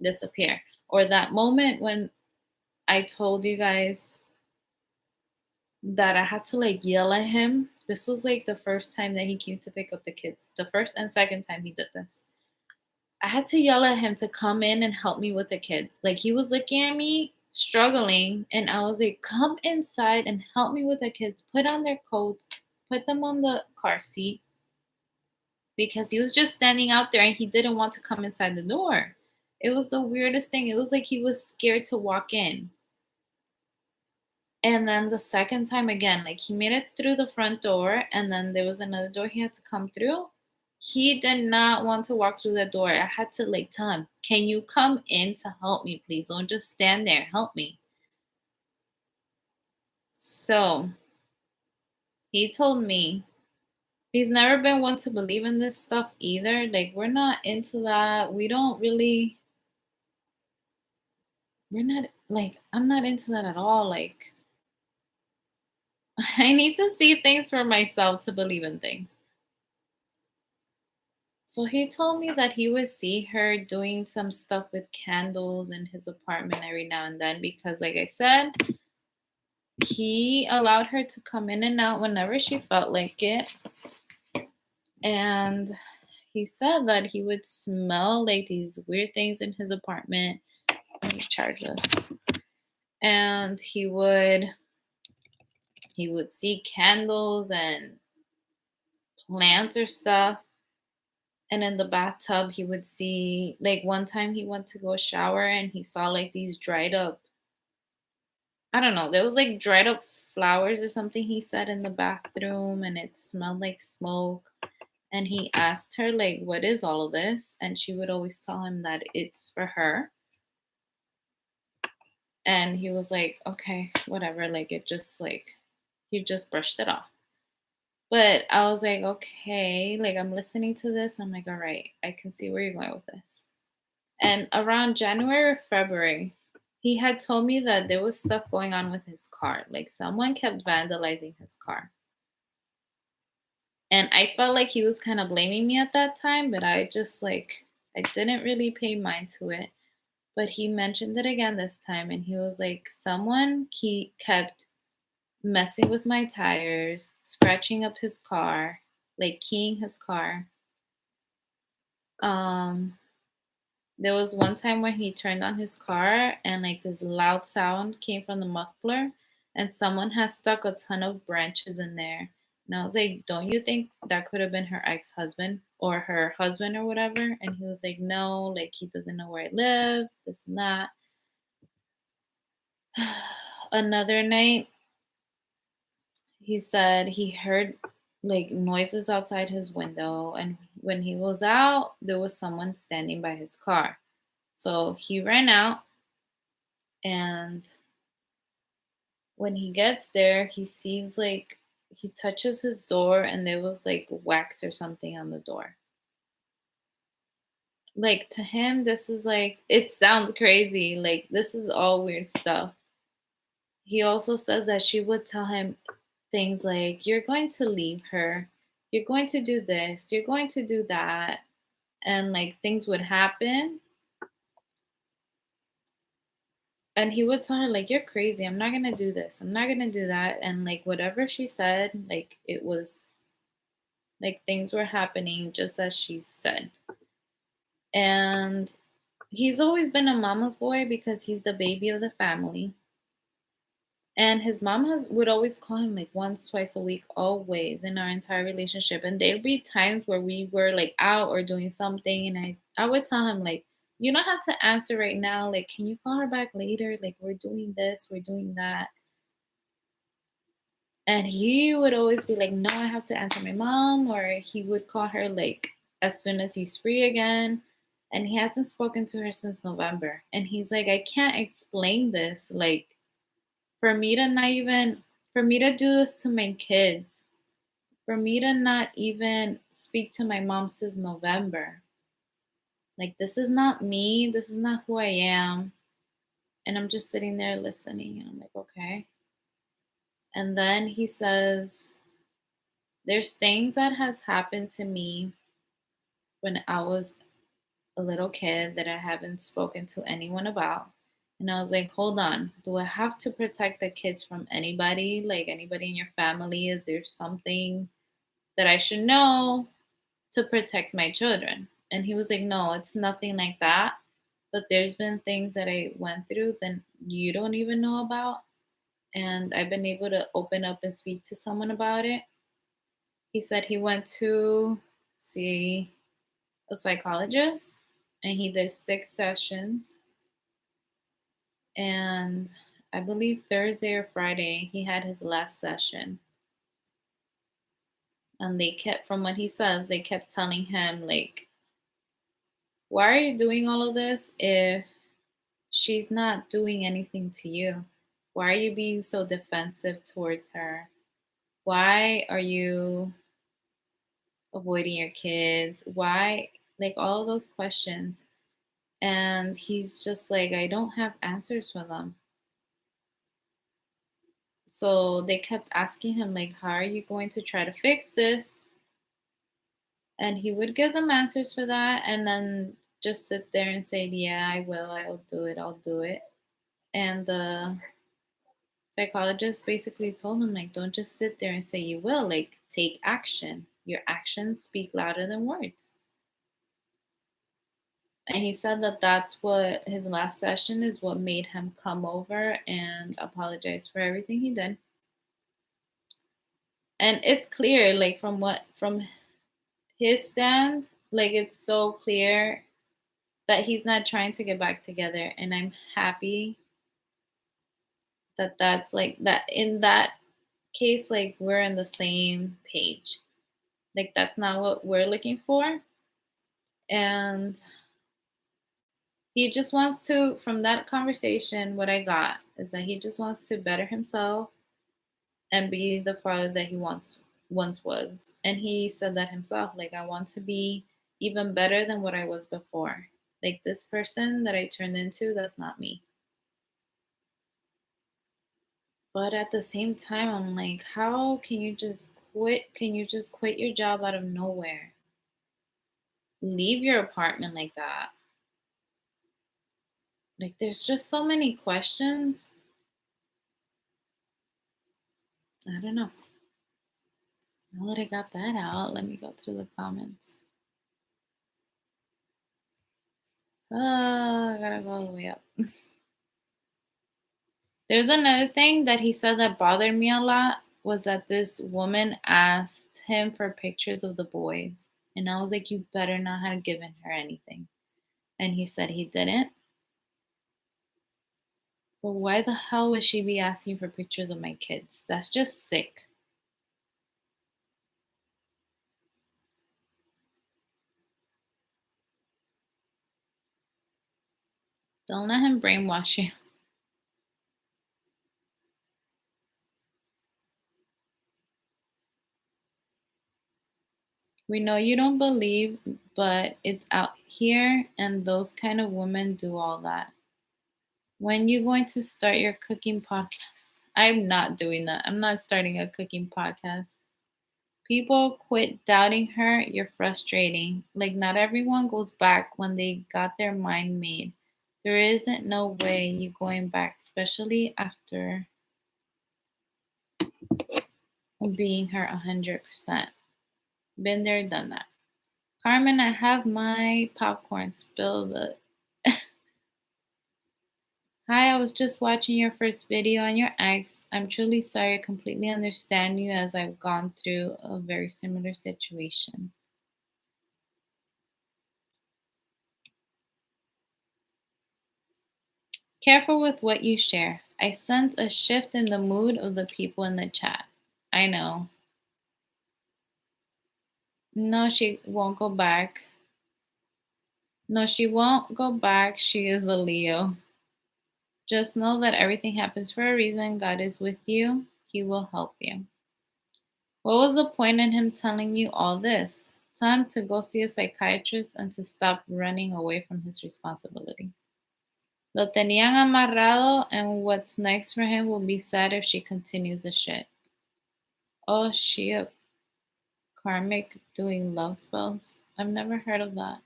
disappear. Or that moment when I told you guys that I had to like yell at him. This was like the first time that he came to pick up the kids. The first and second time he did this. I had to yell at him to come in and help me with the kids. Like he was looking at me struggling, and I was like, come inside and help me with the kids. Put on their coats, put them on the car seat, because he was just standing out there and he didn't want to come inside the door. It was the weirdest thing. It was like he was scared to walk in. And then the second time again, like he made it through the front door, and then there was another door he had to come through. He did not want to walk through the door. I had to like tell him, can you come in to help me, please? Don't just stand there. Help me. So he told me he's never been one to believe in this stuff either. Like, we're not into that. We don't really, we're not like, I'm not into that at all. Like, I need to see things for myself to believe in things. So he told me that he would see her doing some stuff with candles in his apartment every now and then because, like I said, he allowed her to come in and out whenever she felt like it. And he said that he would smell like these weird things in his apartment. Let me charge this. And he would see candles and plants or stuff. And in the bathtub, he would see, like, one time he went to go shower and he saw like these dried up, I don't know, there was like dried up flowers or something he said in the bathroom, and it smelled like smoke. And he asked her, like, what is all of this? And she would always tell him that it's for her. And he was like, okay, whatever. Like, it just, like, he just brushed it off. But I was like, okay, like, I'm listening to this. I'm like, all right, I can see where you're going with this. And around January or February, he had told me that there was stuff going on with his car. Like, someone kept vandalizing his car. And I felt like he was kind of blaming me at that time, but I just, like, I didn't really pay mind to it. But he mentioned it again this time, and he was like, someone kept messing with my tires, scratching up his car, like keying his car. Um, there was one time when he turned on his car and like this loud sound came from the muffler, and someone has stuck a ton of branches in there. And I was like, don't you think that could have been her ex-husband or her husband or whatever? And he was like, no, like he doesn't know where I live, this and that. Another night, he said he heard like noises outside his window, and when he goes out, there was someone standing by his car. So he ran out, and when he gets there, he sees like he touches his door, and there was like wax or something on the door. Like to him, this is like, it sounds crazy. Like this is all weird stuff. He also says that she would tell him things like, you're going to leave her, you're going to do this, you're going to do that. And like things would happen. And he would tell her, like, you're crazy. I'm not going to do this. I'm not going to do that. And like whatever she said, like it was like things were happening just as she said. And he's always been a mama's boy because he's the baby of the family. And his mom would always call him like once, twice a week, always in our entire relationship. And there'd be times where we were like out or doing something, and I would tell him like, you don't have to answer right now. Like, can you call her back later? Like, we're doing this, we're doing that. And he would always be like, no, I have to answer my mom, or he would call her like as soon as he's free again. And he hasn't spoken to her since November. And he's like, I can't explain this. Like, for me to not even, for me to do this to my kids, for me to not even speak to my mom since November. Like, this is not me. This is not who I am. And I'm just sitting there listening. And I'm like, okay. And then he says, there's things that has happened to me when I was a little kid that I haven't spoken to anyone about. And I was like, hold on, do I have to protect the kids from anybody? Like anybody in your family? Is there something that I should know to protect my children? And he was like, no, it's nothing like that. But there's been things that I went through that you don't even know about. And I've been able to open up and speak to someone about it. He said he went to see a psychologist and he did 6 sessions. And I believe Thursday or Friday, he had his last session. And they kept, from what he says, they kept telling him, like, why are you doing all of this if she's not doing anything to you? Why are you being so defensive towards her? Why are you avoiding your kids? Why? Like, all those questions. And he's just like, I don't have answers for them. So they kept asking him, like, how are you going to try to fix this? And he would give them answers for that and then just sit there and say, yeah, I will, I'll do it, I'll do it. And the Psychologist basically told him, like, don't just sit there and say you will, like, take action. Your actions speak louder than words. And he said that that's what his last session is what made him come over and apologize for everything he did. And it's clear, like, from his stand, like, it's so clear that he's not trying to get back together. And I'm happy that that's like that in that case, like, we're on the same page. Like, that's not what we're looking for. And he just wants to, from that conversation, what I got is that he just wants to better himself and be the father that he once was. And he said that himself, like, I want to be even better than what I was before. Like, this person that I turned into, that's not me. But at the same time, I'm like, how can you just quit? Can you just quit your job out of nowhere? Leave your apartment like that. Like, there's just so many questions. I don't know. Now that I got that out, let me go through the comments. Oh, I gotta go all the way up. There's another thing that he said that bothered me a lot was that this woman asked him for pictures of the boys. And I was like, you better not have given her anything. And he said he didn't. But why the hell would she be asking for pictures of my kids? That's just sick. Don't let him brainwash you. We know you don't believe, but it's out here, and those kind of women do all that. When you going to start your cooking podcast? I'm not doing that. I'm not starting a cooking podcast. People quit doubting her. You're frustrating. Like, not everyone goes back when they got their mind made. There isn't no way you going back, especially after being her 100%. Been there, done that. Carmen, I have my popcorn spilled. Hi, I was just watching your first video on your ex. I'm truly sorry. I completely understand you as I've gone through a very similar situation. Careful with what you share. I sense a shift in the mood of the people in the chat. I know. No, she won't go back. No, she won't go back. She is a Leo. Just know that everything happens for a reason. God is with you, He will help you. What was the point in him telling you all this? Tell him to go see a psychiatrist and to stop running away from his responsibilities. Lo tenían amarrado, and what's next for him will be sad if she continues the shit. Oh, she a karmic doing love spells? I've never heard of that.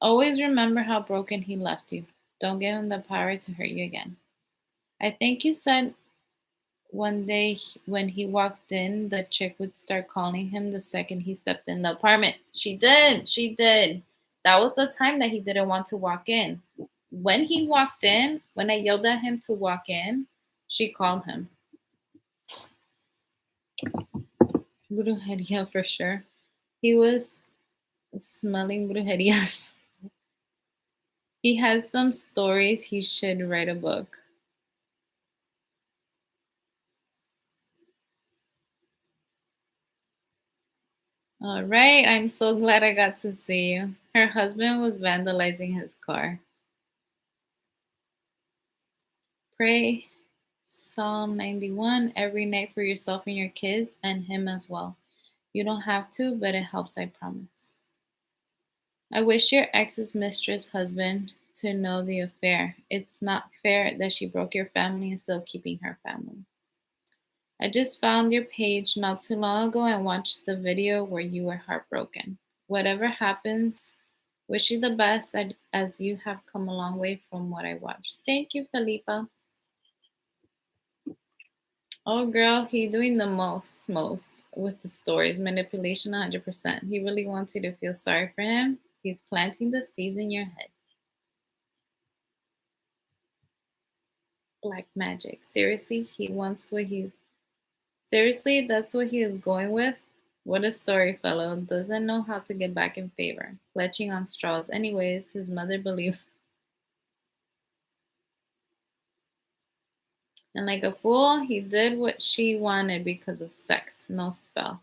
Always remember how broken he left you. Don't give him the power to hurt you again. I think you said one day when he walked in, the chick would start calling him the second he stepped in the apartment. She did. She did. That was the time that he didn't want to walk in. When he walked in, when I yelled at him to walk in, she called him. Brujeria for sure. He was smelling brujerias. He has some stories. He should write a book. All right. I'm so glad I got to see you. Her husband was vandalizing his car. Pray Psalm 91 every night for yourself and your kids and him as well. You don't have to, but it helps, I promise. I wish your ex's mistress husband to know the affair. It's not fair that she broke your family and still keeping her family. I just found your page not too long ago and watched the video where you were heartbroken. Whatever happens, Wish you the best as you have come a long way from what I watched. Thank you, Felipa. Oh, girl, he doing the most with the stories. Manipulation 100%. He really wants you to feel sorry for him. He's planting the seeds in your head. Black magic. Seriously, that's what he is going with? What a story, fellow. Doesn't know how to get back in favor. Clutching on straws. Anyways, his mother believed. And like a fool, he did what she wanted because of sex, no spell.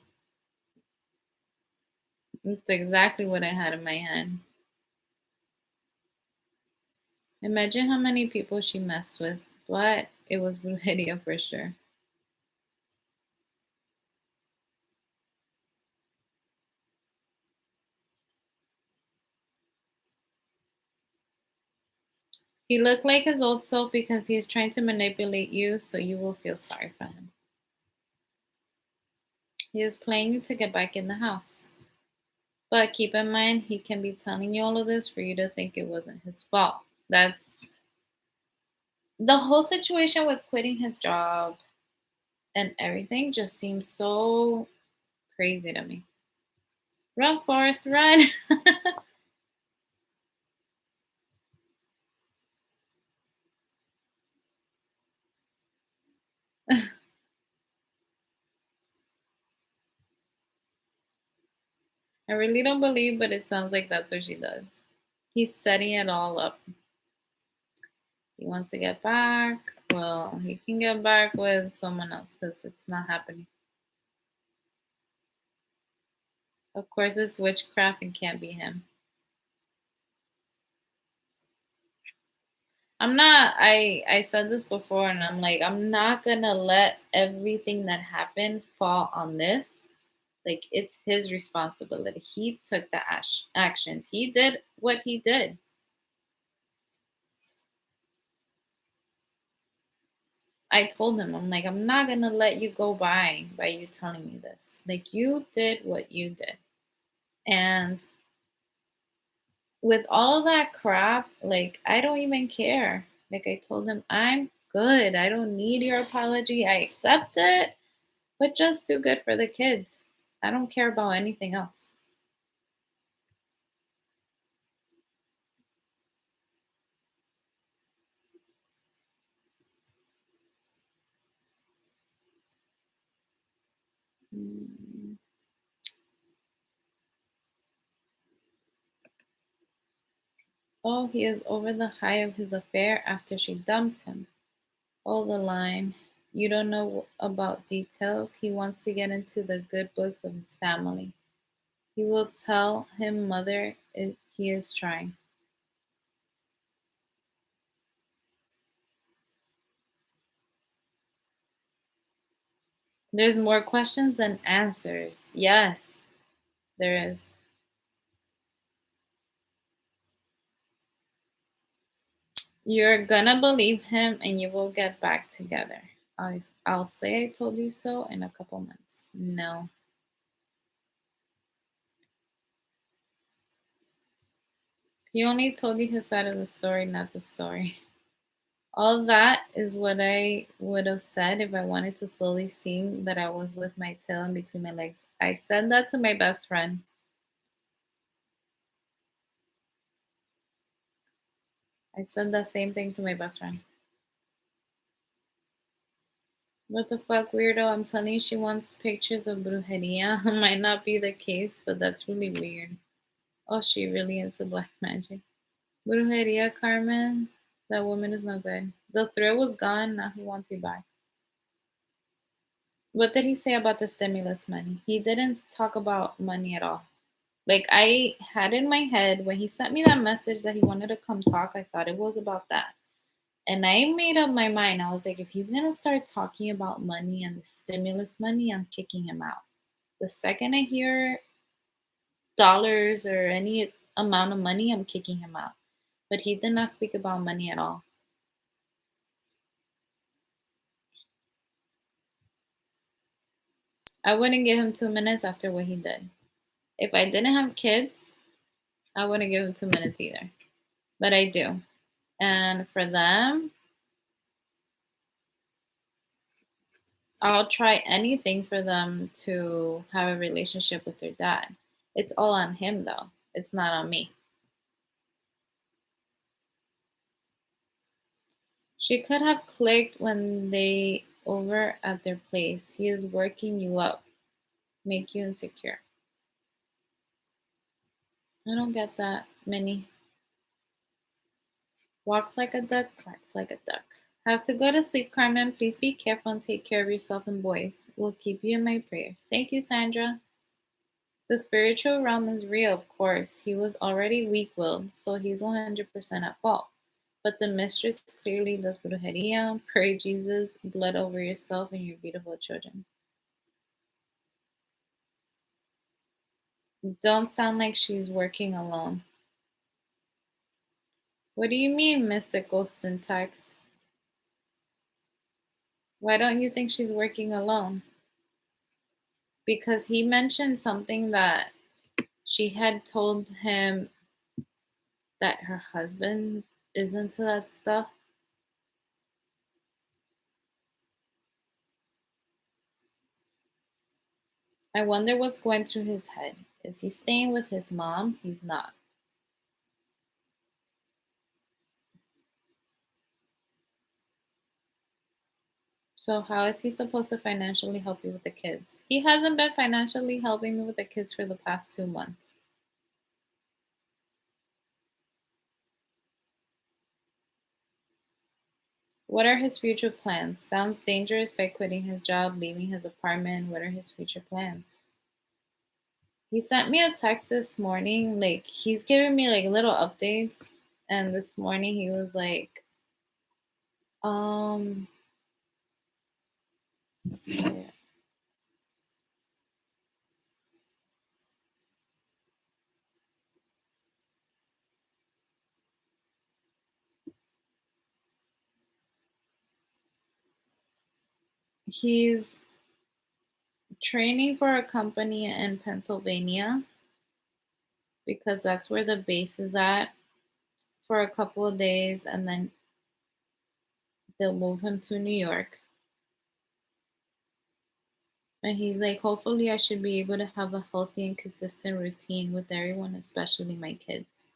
It's exactly what I had in my head. Imagine how many people she messed with, but it was Brujeria for sure. He looked like his old self because he is trying to manipulate you so you will feel sorry for him. He is playing you to get back in the house. But keep in mind, he can be telling you all of this for you to think it wasn't his fault. That's the whole situation with quitting his job and everything just seems so crazy to me. Run, Forrest, run. I really don't believe, but it sounds like that's what she does. He's setting it all up. He wants to get back. Well, he can get back with someone else because it's not happening. Of course, it's witchcraft and can't be him. I said this before and I'm like, I'm not gonna let everything that happened fall on this. Like, it's his responsibility. He took the actions. He did what he did. I told him, I'm like, I'm not gonna let you go by you telling me this. Like, you did what you did. And with all of that crap, like, I don't even care. Like, I told him, I'm good. I don't need your apology. I accept it, but just do good for the kids. I don't care about anything else. Mm. Oh, he is over the high of his affair after she dumped him. Oh, the line. You don't know about details. He wants to get into the good books of his family. He will tell him mother he is trying. There's more questions than answers. Yes, there is. You're gonna believe him and you will get back together. I'll say I told you so in a couple months. No. He only told you his side of the story, not the story. All that is what I would have said if I wanted to slowly seem that I was with my tail in between my legs. I said that to my best friend. I said the same thing to my best friend. What the fuck, weirdo? I'm telling you, she wants pictures of brujeria. Might not be the case, but that's really weird. Oh, she really into black magic. Brujeria, Carmen. That woman is no good. The thrill was gone. Now he wants you back. What did he say about the stimulus money? He didn't talk about money at all. Like, I had in my head when he sent me that message that he wanted to come talk, I thought it was about that. And I made up my mind. I was like, if he's gonna start talking about money and the stimulus money, I'm kicking him out. The second I hear dollars or any amount of money, I'm kicking him out. But he did not speak about money at all. I wouldn't give him 2 minutes after what he did. If I didn't have kids, I wouldn't give him 2 minutes either, but I do. And for them, I'll try anything for them to have a relationship with their dad. It's all on him though. It's not on me. She could have clicked when they over at their place. He is working you up, make you insecure. I don't get that, Minnie. Walks like a duck, quacks like a duck. Have to go to sleep, Carmen. Please be careful and take care of yourself and boys. We'll keep you in my prayers. Thank you, Sandra. The spiritual realm is real, of course. He was already weak willed, so he's 100% at fault. But the mistress clearly does brujeria. Pray, Jesus, blood over yourself and your beautiful children. Don't sound like she's working alone. What do you mean, mystical syntax? Why don't you think she's working alone? Because he mentioned something that she had told him that her husband is into that stuff. I wonder what's going through his head. Is he staying with his mom? He's not. So, how is he supposed to financially help you with the kids? He hasn't been financially helping me with the kids for the past 2 months. What are his future plans? Sounds dangerous by quitting his job, leaving his apartment. What are his future plans? He sent me a text this morning. Like, he's giving me like little updates. And this morning he was like, um, he's training for a company in Pennsylvania because that's where the base is at for a couple of days, and then they'll move him to New York. And he's like, hopefully, I should be able to have a healthy and consistent routine with everyone, especially my kids.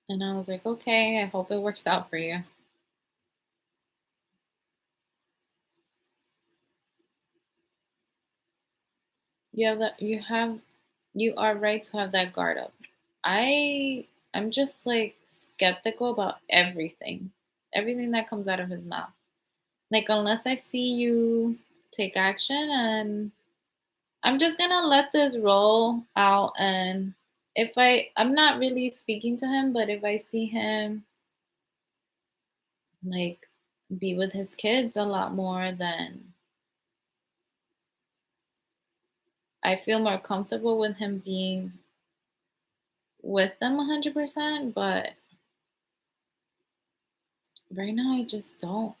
And I was like, okay, I hope it works out for you. You are right to have that guard up. I'm just like skeptical about everything. Everything that comes out of his mouth. Like unless I see you take action, and I'm just gonna let this roll out. And if I'm not really speaking to him, but if I see him like be with his kids a lot more, then I feel more comfortable with him being with them 100%. But right now, I just don't.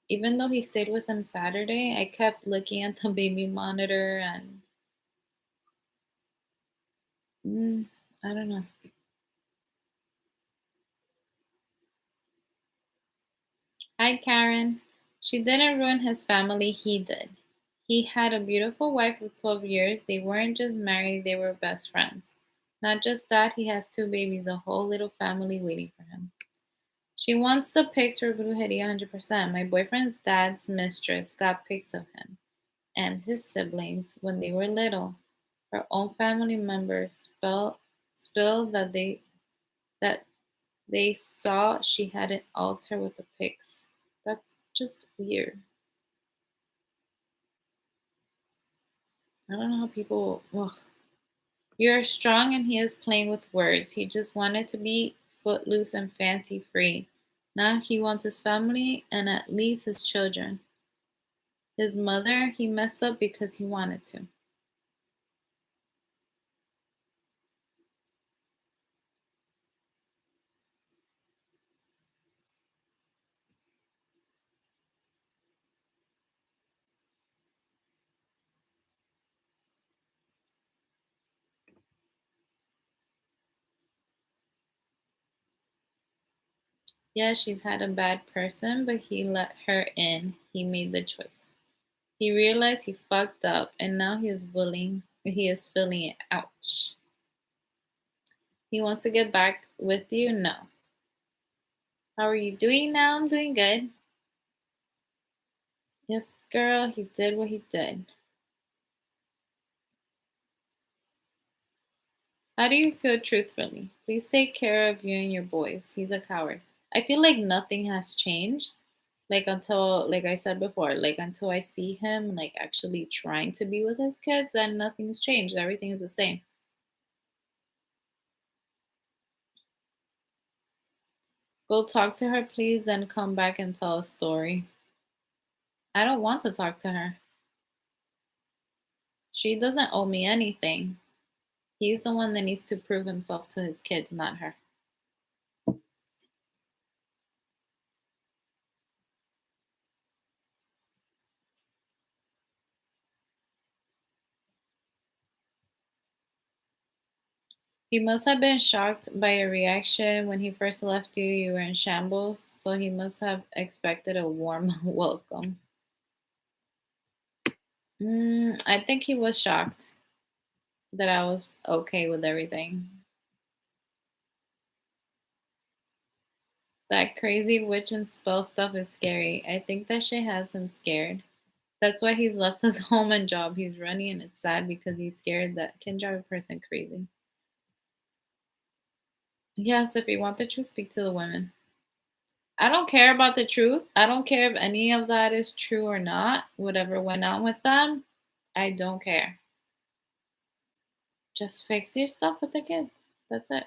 Even though he stayed with them Saturday, I kept looking at the baby monitor and mm, I don't know. Hi, Karen. She didn't ruin his family, he did. He had a beautiful wife of 12 years. They weren't just married, they were best friends. Not just that, he has two babies, a whole little family waiting for him. She wants the pics for Brujeria 100%. My boyfriend's dad's mistress got pics of him and his siblings when they were little. Her own family members spilled that they saw she had an altar with the pics. That's just weird. I don't know how people. Ugh. You're strong, and he is playing with words. He just wanted to be footloose and fancy free. Now he wants his family and at least his children. His mother, he messed up because he wanted to. Yeah, she's had a bad person, but he let her in. He made the choice. He realized he fucked up and now he is feeling it. Ouch. He wants to get back with you? No. How are you doing now? I'm doing good. Yes, girl, he did what he did. How do you feel truthfully? Please take care of you and your boys. He's a coward. I feel like nothing has changed. Like until like I said before, like until I see him like actually trying to be with his kids, then nothing's changed. Everything is the same. Go talk to her, please, and come back and tell a story. I don't want to talk to her. She doesn't owe me anything. He's the one that needs to prove himself to his kids, not her. He must have been shocked by your reaction when he first left you. You were in shambles, so he must have expected a warm welcome. I think he was shocked that I was okay with everything. That crazy witch and spell stuff is scary. I think that shit has him scared. That's why he's left his home and job. He's running and it's sad because he's scared that can drive a person crazy. Yes, if you want the truth, speak to the women. I don't care about the truth. I don't care if any of that is true or not. Whatever went on with them, I don't care. Just fix your stuff with the kids. That's it.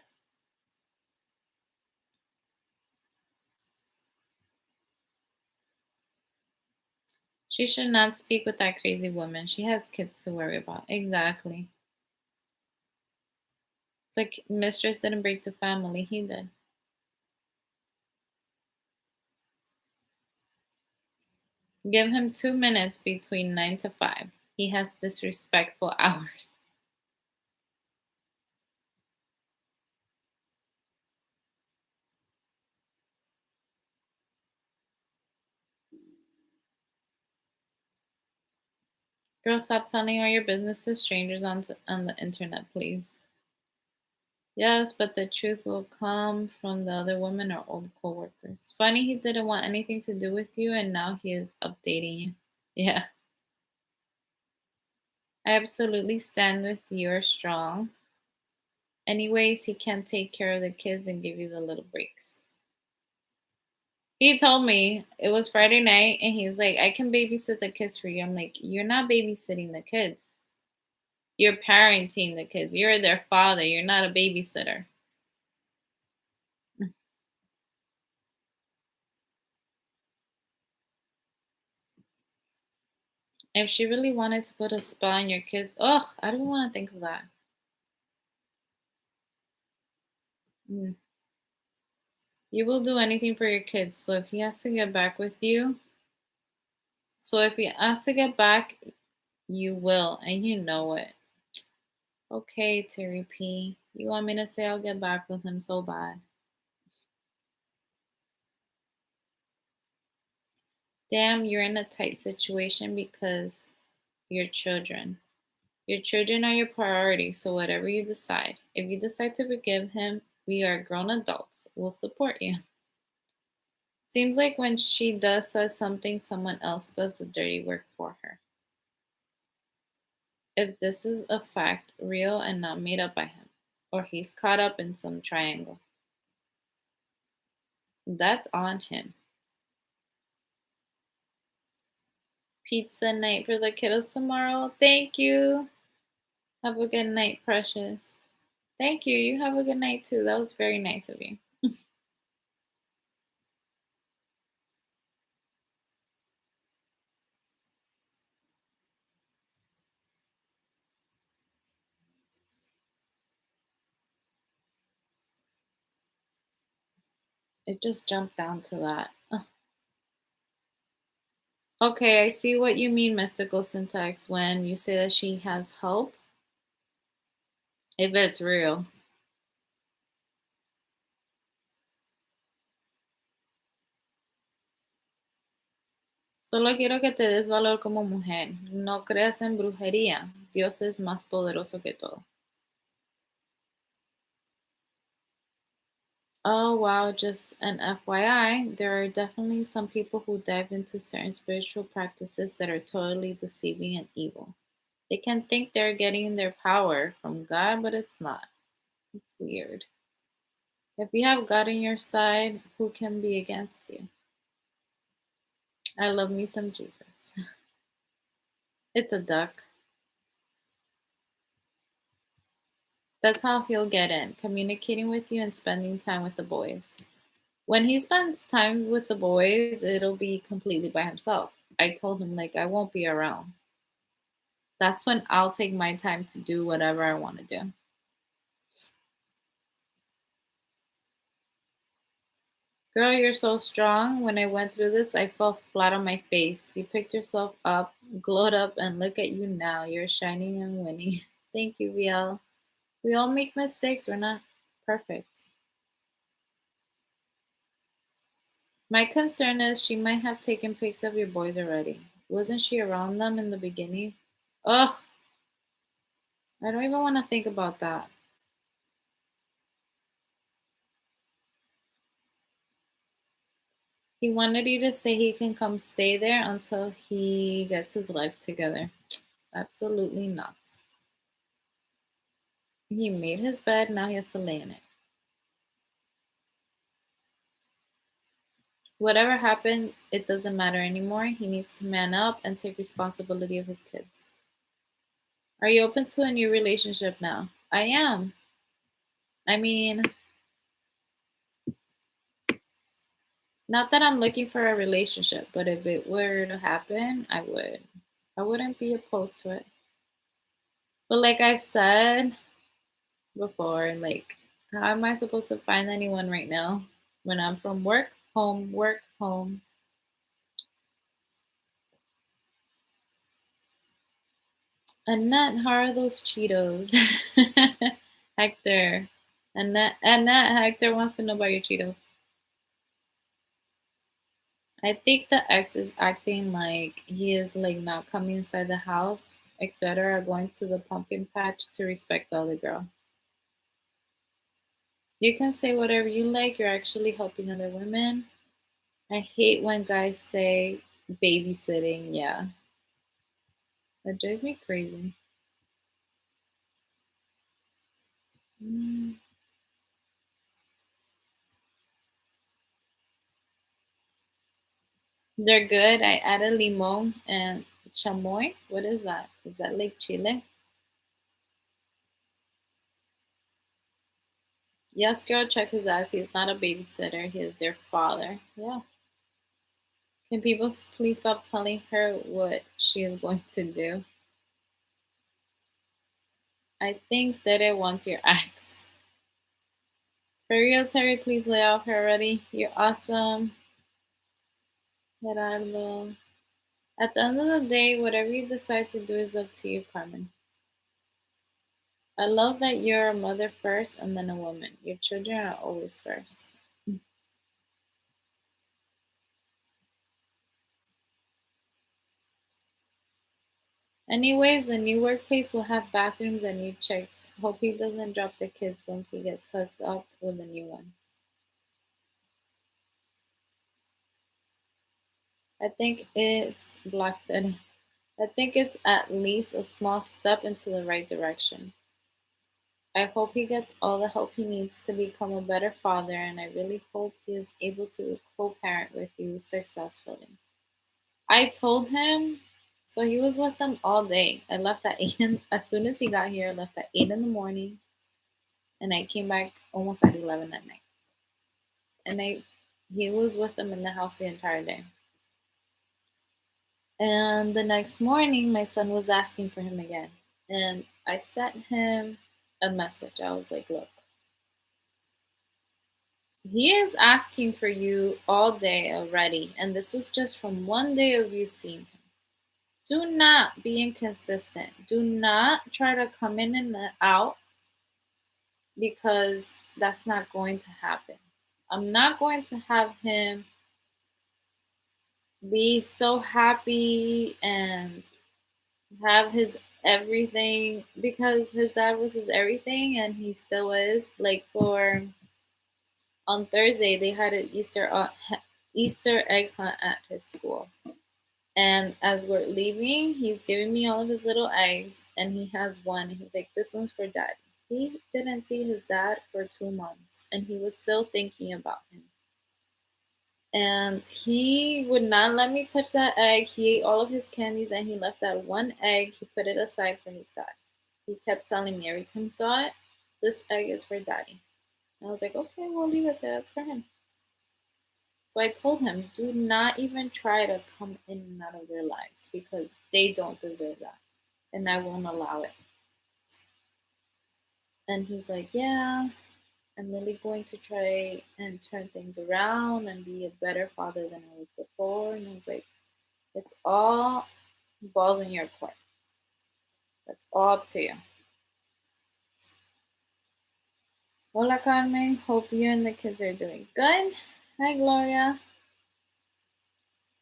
She should not speak with that crazy woman. She has kids to worry about. Exactly. The mistress didn't break the family. He did. Give him 2 minutes between 9 to 5. He has disrespectful hours. Girl, stop telling all your business to strangers on the internet, please. Yes, but the truth will come from the other women or old coworkers. Funny he didn't want anything to do with you and now he is updating you. Yeah. I absolutely stand with you are strong. Anyways, he can take care of the kids and give you the little breaks. He told me it was Friday night and he's like, I can babysit the kids for you. I'm like, you're not babysitting the kids. You're parenting the kids. You're their father. You're not a babysitter. If she really wanted to put a spell on your kids, oh, I don't want to think of that. Mm. You will do anything for your kids. So if he has to get back with you, so if he has to get back, you will, and you know it. Okay, Terry P. You want me to say I'll get back with him so bad? Damn, you're in a tight situation because your children. Your children are your priority, so whatever you decide. If you decide to forgive him, we are grown adults. We'll support you. Seems like when she does says something, someone else does the dirty work for her. If this is a fact, real and not made up by him, or he's caught up in some triangle, that's on him. Pizza night for the kiddos tomorrow. Thank you. Have a good night, precious. Thank you. You have a good night too. That was very nice of you. It just jumped down to that. Ugh. Okay, I see what you mean, mystical syntax, when you say that she has help. If it's real. Solo quiero que te des valor como mujer. No creas en brujería. Dios es más poderoso que todo. Oh, wow, just an FYI, there are definitely some people who dive into certain spiritual practices that are totally deceiving and evil. They can think they're getting their power from God, but it's not. Weird. If you have God on your side, who can be against you? I love me some Jesus. It's a duck. That's how he'll get in, communicating with you and spending time with the boys. When he spends time with the boys, it'll be completely by himself. I told him, like, I won't be around. That's when I'll take my time to do whatever I want to do. Girl, you're so strong. When I went through this, I fell flat on my face. You picked yourself up, glowed up, and look at you now. You're shining and winning. Thank you, VL. We all make mistakes. We're not perfect. My concern is she might have taken pics of your boys already. Wasn't she around them in the beginning? Ugh, I don't even want to think about that. He wanted you to say he can come stay there until he gets his life together. Absolutely not. He made his bed, now he has to lay in it. Whatever happened, it doesn't matter anymore. He needs to man up and take responsibility of his kids. Are you open to a new relationship now? I am. I mean, not that I'm looking for a relationship, but if it were to happen, I would. I wouldn't be opposed to it. But like I've said before, like, how am I supposed to find anyone right now when I'm from work, home, work, home? Annette, how are those Cheetos? Hector. Annette, Hector wants to know about your Cheetos. I think the ex is acting like he is like not coming inside the house, etc., going to the pumpkin patch to respect the other girl. You can say whatever you like, you're actually helping other women. I hate when guys say babysitting, yeah. That drives me crazy. Mm. They're good. I added limon and chamoy. What is that? Is that like chile? Yes, girl, check his ass. He's not a babysitter. He is their father. Yeah. Can people please stop telling her what she is going to do? I think that it wants your ex. For real, Terry, please lay off her already. You're awesome, Gerardo. At the end of the day, whatever you decide to do is up to you, Carmen. I love that you're a mother first and then a woman. Your children are always first. Anyways, the new workplace will have bathrooms and new checks. Hope he doesn't drop the kids once he gets hooked up with a new one. I think it's Black Betty. I think it's at least a small step into the right direction. I hope he gets all the help he needs to become a better father, and I really hope he is able to co parent with you successfully. I told him, so he was with them all day. I left at 8, as soon as he got here, I left at 8 in the morning, and I came back almost at 11 at night. And he was with them in the house the entire day. And the next morning, my son was asking for him again. And I sent him a message. I was like, look, he is asking for you all day already. And this was just from one day of you seeing him. Do not be inconsistent. Do not try to come in and out because that's not going to happen. I'm not going to have him be so happy and have his everything because his dad was his everything and he still is. Like for on Thursday they had an Easter egg hunt at his school. And as we're leaving, he's giving me all of his little eggs, and he has one. And he's like, "This one's for Daddy." He didn't see his dad for 2 months, and he was still thinking about him. And he would not let me touch that egg. He ate all of his candies, and he left that one egg. He put it aside for his dad. He kept telling me every time he saw it, "This egg is for Daddy." And I was like, "Okay, we'll leave it there. That's for him." So I told him, do not even try to come in and out of their lives because they don't deserve that. And I won't allow it. And he's like, yeah, I'm really going to try and turn things around and be a better father than I was before. And I was like, it's all balls in your court. That's all up to you. Hola, Carmen. Hope you and the kids are doing good. Hi, Gloria.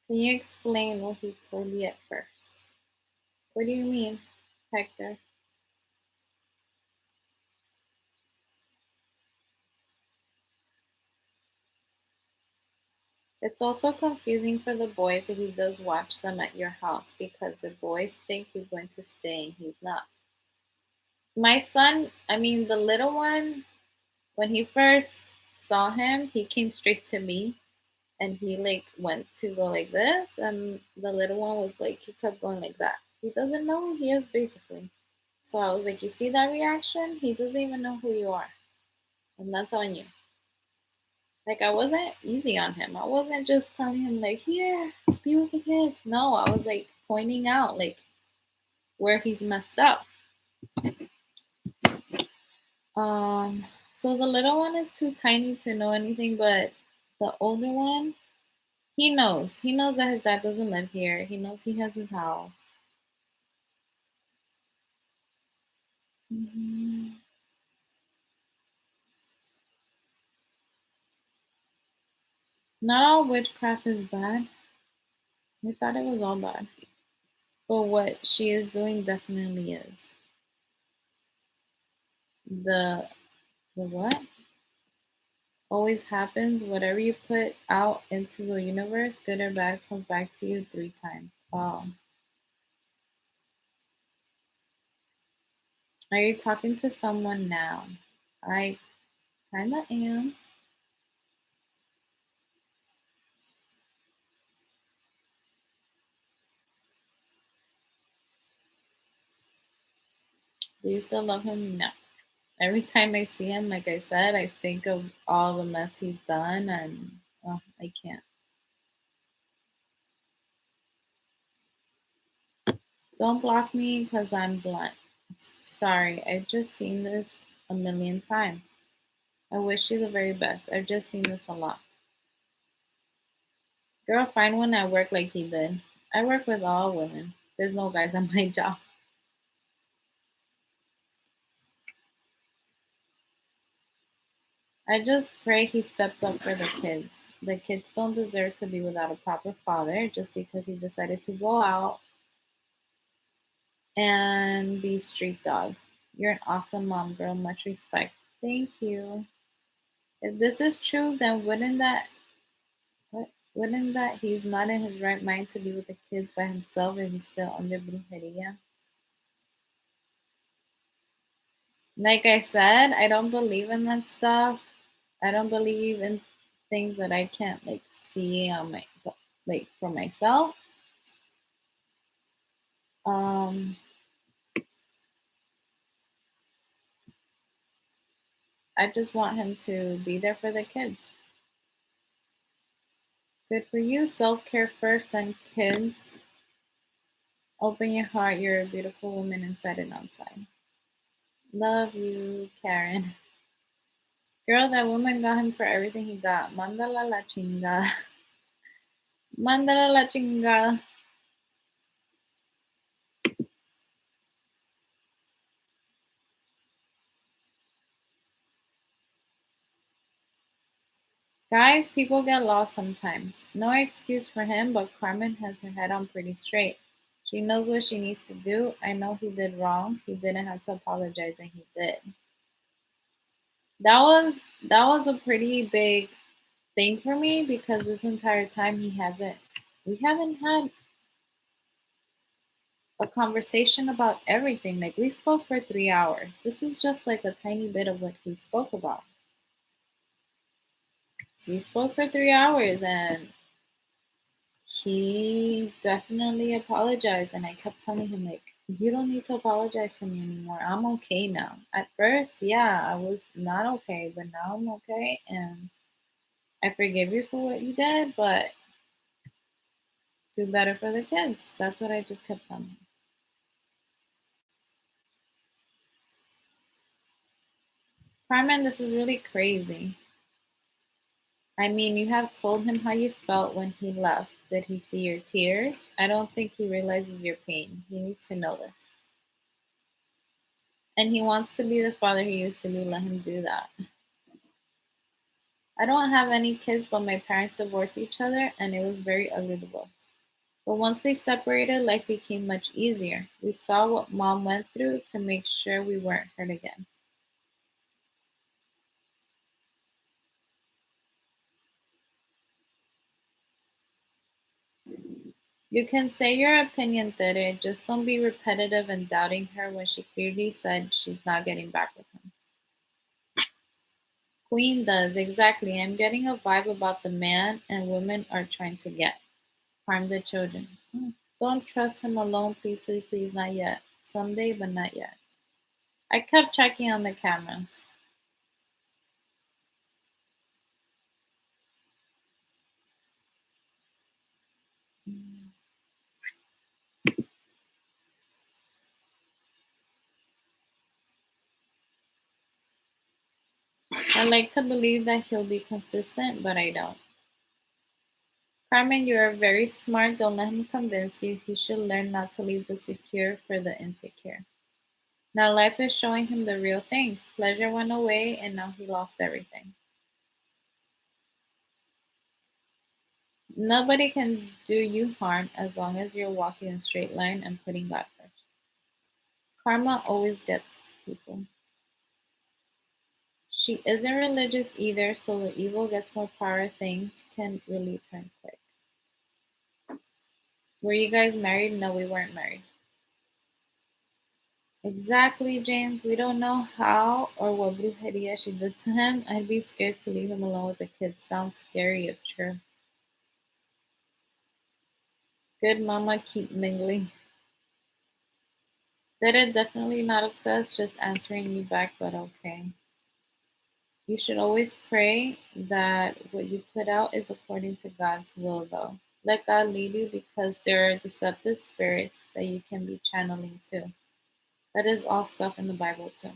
Can you explain what he told you at first? What do you mean, Hector? It's also confusing for the boys if he does watch them at your house because the boys think he's going to stay and he's not. My son, I mean, the little one, when he first saw him, he came straight to me and he like went to go like this, and the little one was like, he kept going like that. He doesn't know who he is basically. So I was like, you see that reaction? He doesn't even know who you are, and that's on you. Like I wasn't easy on him. I wasn't just telling him like, here, be with the kids. No, I was like pointing out like where he's messed up. So the little one is too tiny to know anything, but the older one, he knows. He knows that his dad doesn't live here. He knows he has his house. Mhm. Not all witchcraft is bad. I thought it was all bad. But what she is doing definitely is. The the what? Always happens. Whatever you put out into the universe, good or bad, comes back to you 3 times. Are you talking to someone now? I kinda am. Do you still love him? No. Every time I see him, like I said, I think of all the mess he's done, and oh, I can't. Don't block me because I'm blunt. Sorry, I've just seen this a million times. I wish you the very best. I've just seen this a lot. Girl, find one at work like he did. I work with all women. There's no guys on my job. I just pray he steps up for the kids. The kids don't deserve to be without a proper father just because he decided to go out and be street dog. You're an awesome mom, girl. Much respect. Thank you. If this is true, then what? Wouldn't that he's not in his right mind to be with the kids by himself if he's still under brujeria? Like I said, I don't believe in that stuff. I don't believe in things that I can't like see on my like for myself. Um, I just want him to be there for the kids. Good for you. Self care first, then kids. Open your heart. You're a beautiful woman inside and outside. Love you, Karen. Girl, that woman got him for everything he got. Mandala la chinga. Mandala la chinga. Guys, people get lost sometimes. No excuse for him, but Carmen has her head on pretty straight. She knows what she needs to do. I know he did wrong. He didn't have to apologize, and he did. That was a pretty big thing for me because this entire time we haven't had a conversation about everything. Like we spoke for 3 hours. This is just like a tiny bit of what he spoke about. We spoke for 3 hours and he definitely apologized, and I kept telling him like, you don't need to apologize to me anymore. I'm okay now. At first, yeah, I was not okay, but now I'm okay, and I forgive you for what you did, but do better for the kids. That's what I just kept telling him. Carmen, this is really crazy. I mean, you have told him how you felt when he left. Did he see your tears? I don't think he realizes your pain. He needs to know this. And he wants to be the father he used to be. Let him do that. I don't have any kids, but my parents divorced each other and it was very ugly divorce. But once they separated, life became much easier. We saw what mom went through to make sure we weren't hurt again. You can say your opinion, Tere. Just don't be repetitive and doubting her when she clearly said she's not getting back with him. Queen does, exactly. I'm getting a vibe about the man and women are trying to get. Harm the children. Don't trust him alone, please, please, please, not yet. Someday, but not yet. I kept checking on the cameras. I like to believe that he'll be consistent, but I don't. Carmen, you are very smart. Don't let him convince you. He should learn not to leave the secure for the insecure. Now life is showing him the real things. Pleasure went away and now he lost everything. Nobody can do you harm as long as you're walking in a straight line and putting God first. Karma always gets to people. She isn't religious either, so the evil gets more power. Things can really turn quick. Were you guys married? No, we weren't married. Exactly, James. We don't know how or what brujeria she did to him. I'd be scared to leave him alone with the kids. Sounds scary if true. Good mama, keep mingling. Did it definitely not obsessed, just answering you back, but okay. You should always pray that what you put out is according to God's will, though. Let God lead you because there are deceptive spirits that you can be channeling too. That is all stuff in the Bible, too.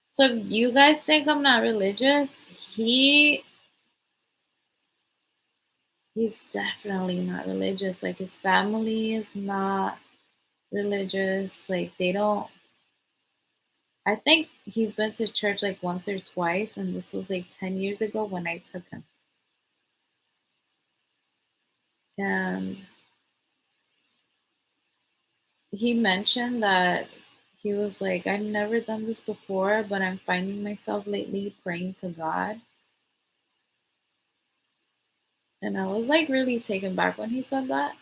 So if you guys think I'm not religious, he's definitely not religious. Like his family is not religious. Like they don't. I think he's been to church like once or twice, and this was like 10 years ago when I took him. And he mentioned that he was like, I've never done this before, but I'm finding myself lately praying to God. And I was like really taken back when he said that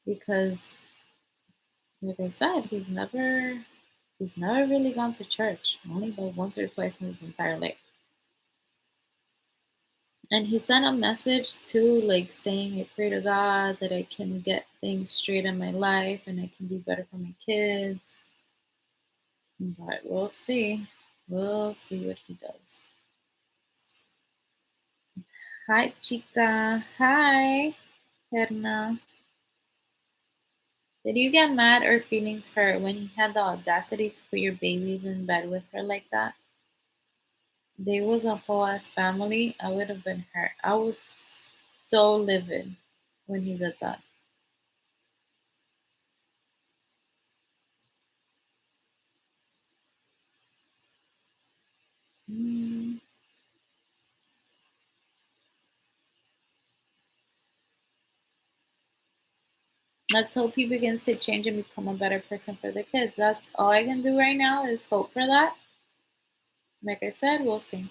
because, like I said, he's never really gone to church, only about once or twice in his entire life. And he sent a message too, like saying, I pray to God that I can get things straight in my life and I can be better for my kids. But we'll see. We'll see what he does. Hi, chica. Hi, Herna. Did you get mad or feelings hurt when he had the audacity to put your babies in bed with her like that? They was a whole ass family. I would have been hurt. I was so livid when he did that. Mm. Let's hope he begins to change and become a better person for the kids. That's all I can do right now is hope for that. Like I said, we'll see.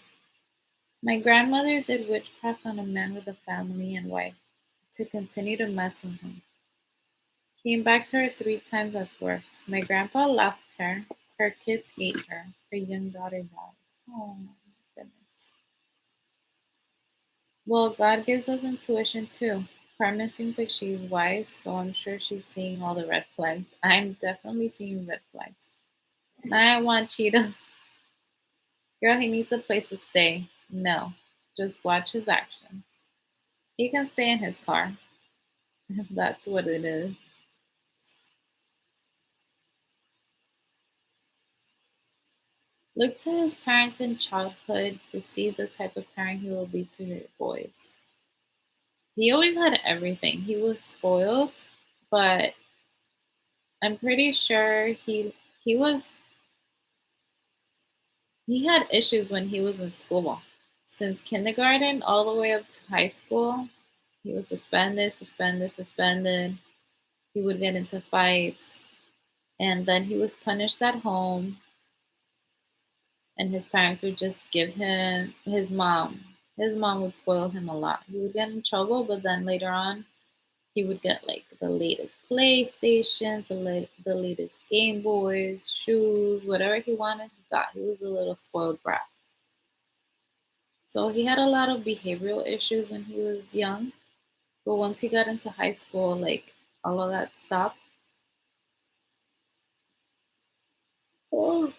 My grandmother did witchcraft on a man with a family and wife to continue to mess with him. Came back to her 3 times as worse. My grandpa left her. Her kids hate her. Her young daughter died. Oh my goodness. Well, God gives us intuition too. Carmen seems like she's wise, so I'm sure she's seeing all the red flags. I'm definitely seeing red flags. I want Cheetos. Girl, he needs a place to stay. No, just watch his actions. He can stay in his car. That's what it is. Look to his parents in childhood to see the type of parent he will be to your boys. He always had everything. He was spoiled, but I'm pretty sure he had issues when he was in school. Since kindergarten all the way up to high school, he was suspended, suspended, suspended. He would get into fights, and then he was punished at home, and his parents would just give him his mom would spoil him a lot. He would get in trouble, but then later on he would get like the latest playstations, the latest game boys, shoes, whatever he wanted he got. He was a little spoiled brat. So he had a lot of behavioral issues when he was young, but once he got into high school, like all of that stopped. Oh,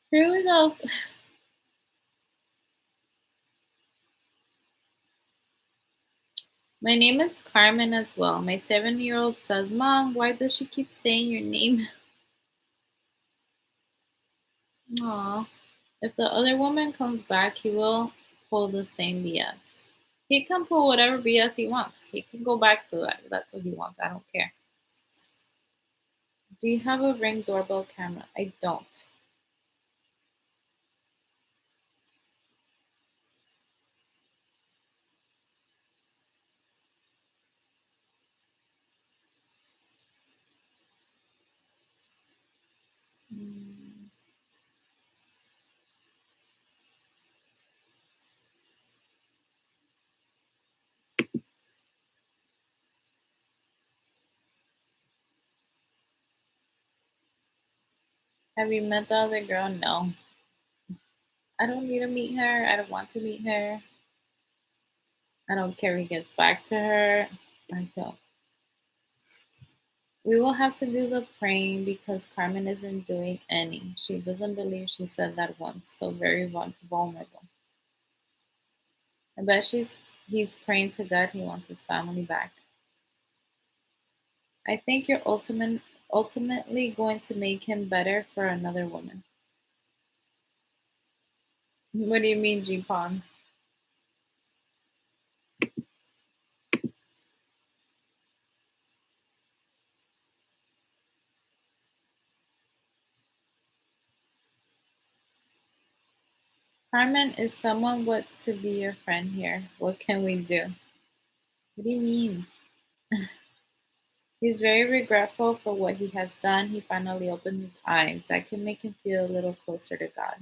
here we go. My name is Carmen as well. My 7-year old says, Mom, why does she keep saying your name? Aw. If the other woman comes back, he will pull the same BS. He can pull whatever BS he wants. He can go back to that. That's what he wants. I don't care. Do you have a Ring doorbell camera? I don't. Mm. Have you met the other girl? No. I don't need to meet her. I don't want to meet her. I don't care if he gets back to her. I don't. We will have to do the praying because Carmen isn't doing any. She doesn't believe she said that once, so very vulnerable. I bet he's praying to God he wants his family back. I think you're ultimately going to make him better for another woman. What do you mean, G-Pong? Carmen, is someone what to be your friend here? What can we do? What do you mean? He's very regretful for what he has done. He finally opened his eyes. That can make him feel a little closer to God.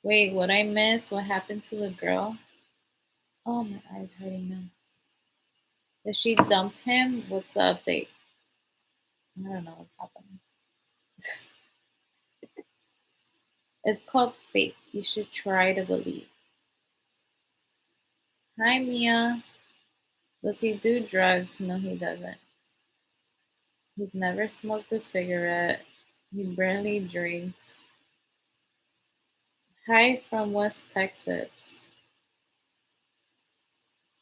Wait, what I missed? What happened to the girl? Oh, my eye's hurting now. Did she dump him? What's the update? I don't know what's happening. It's called faith. You should try to believe. Hi, Mia. Does he do drugs? No, he doesn't. He's never smoked a cigarette. He barely drinks. Hi from West Texas.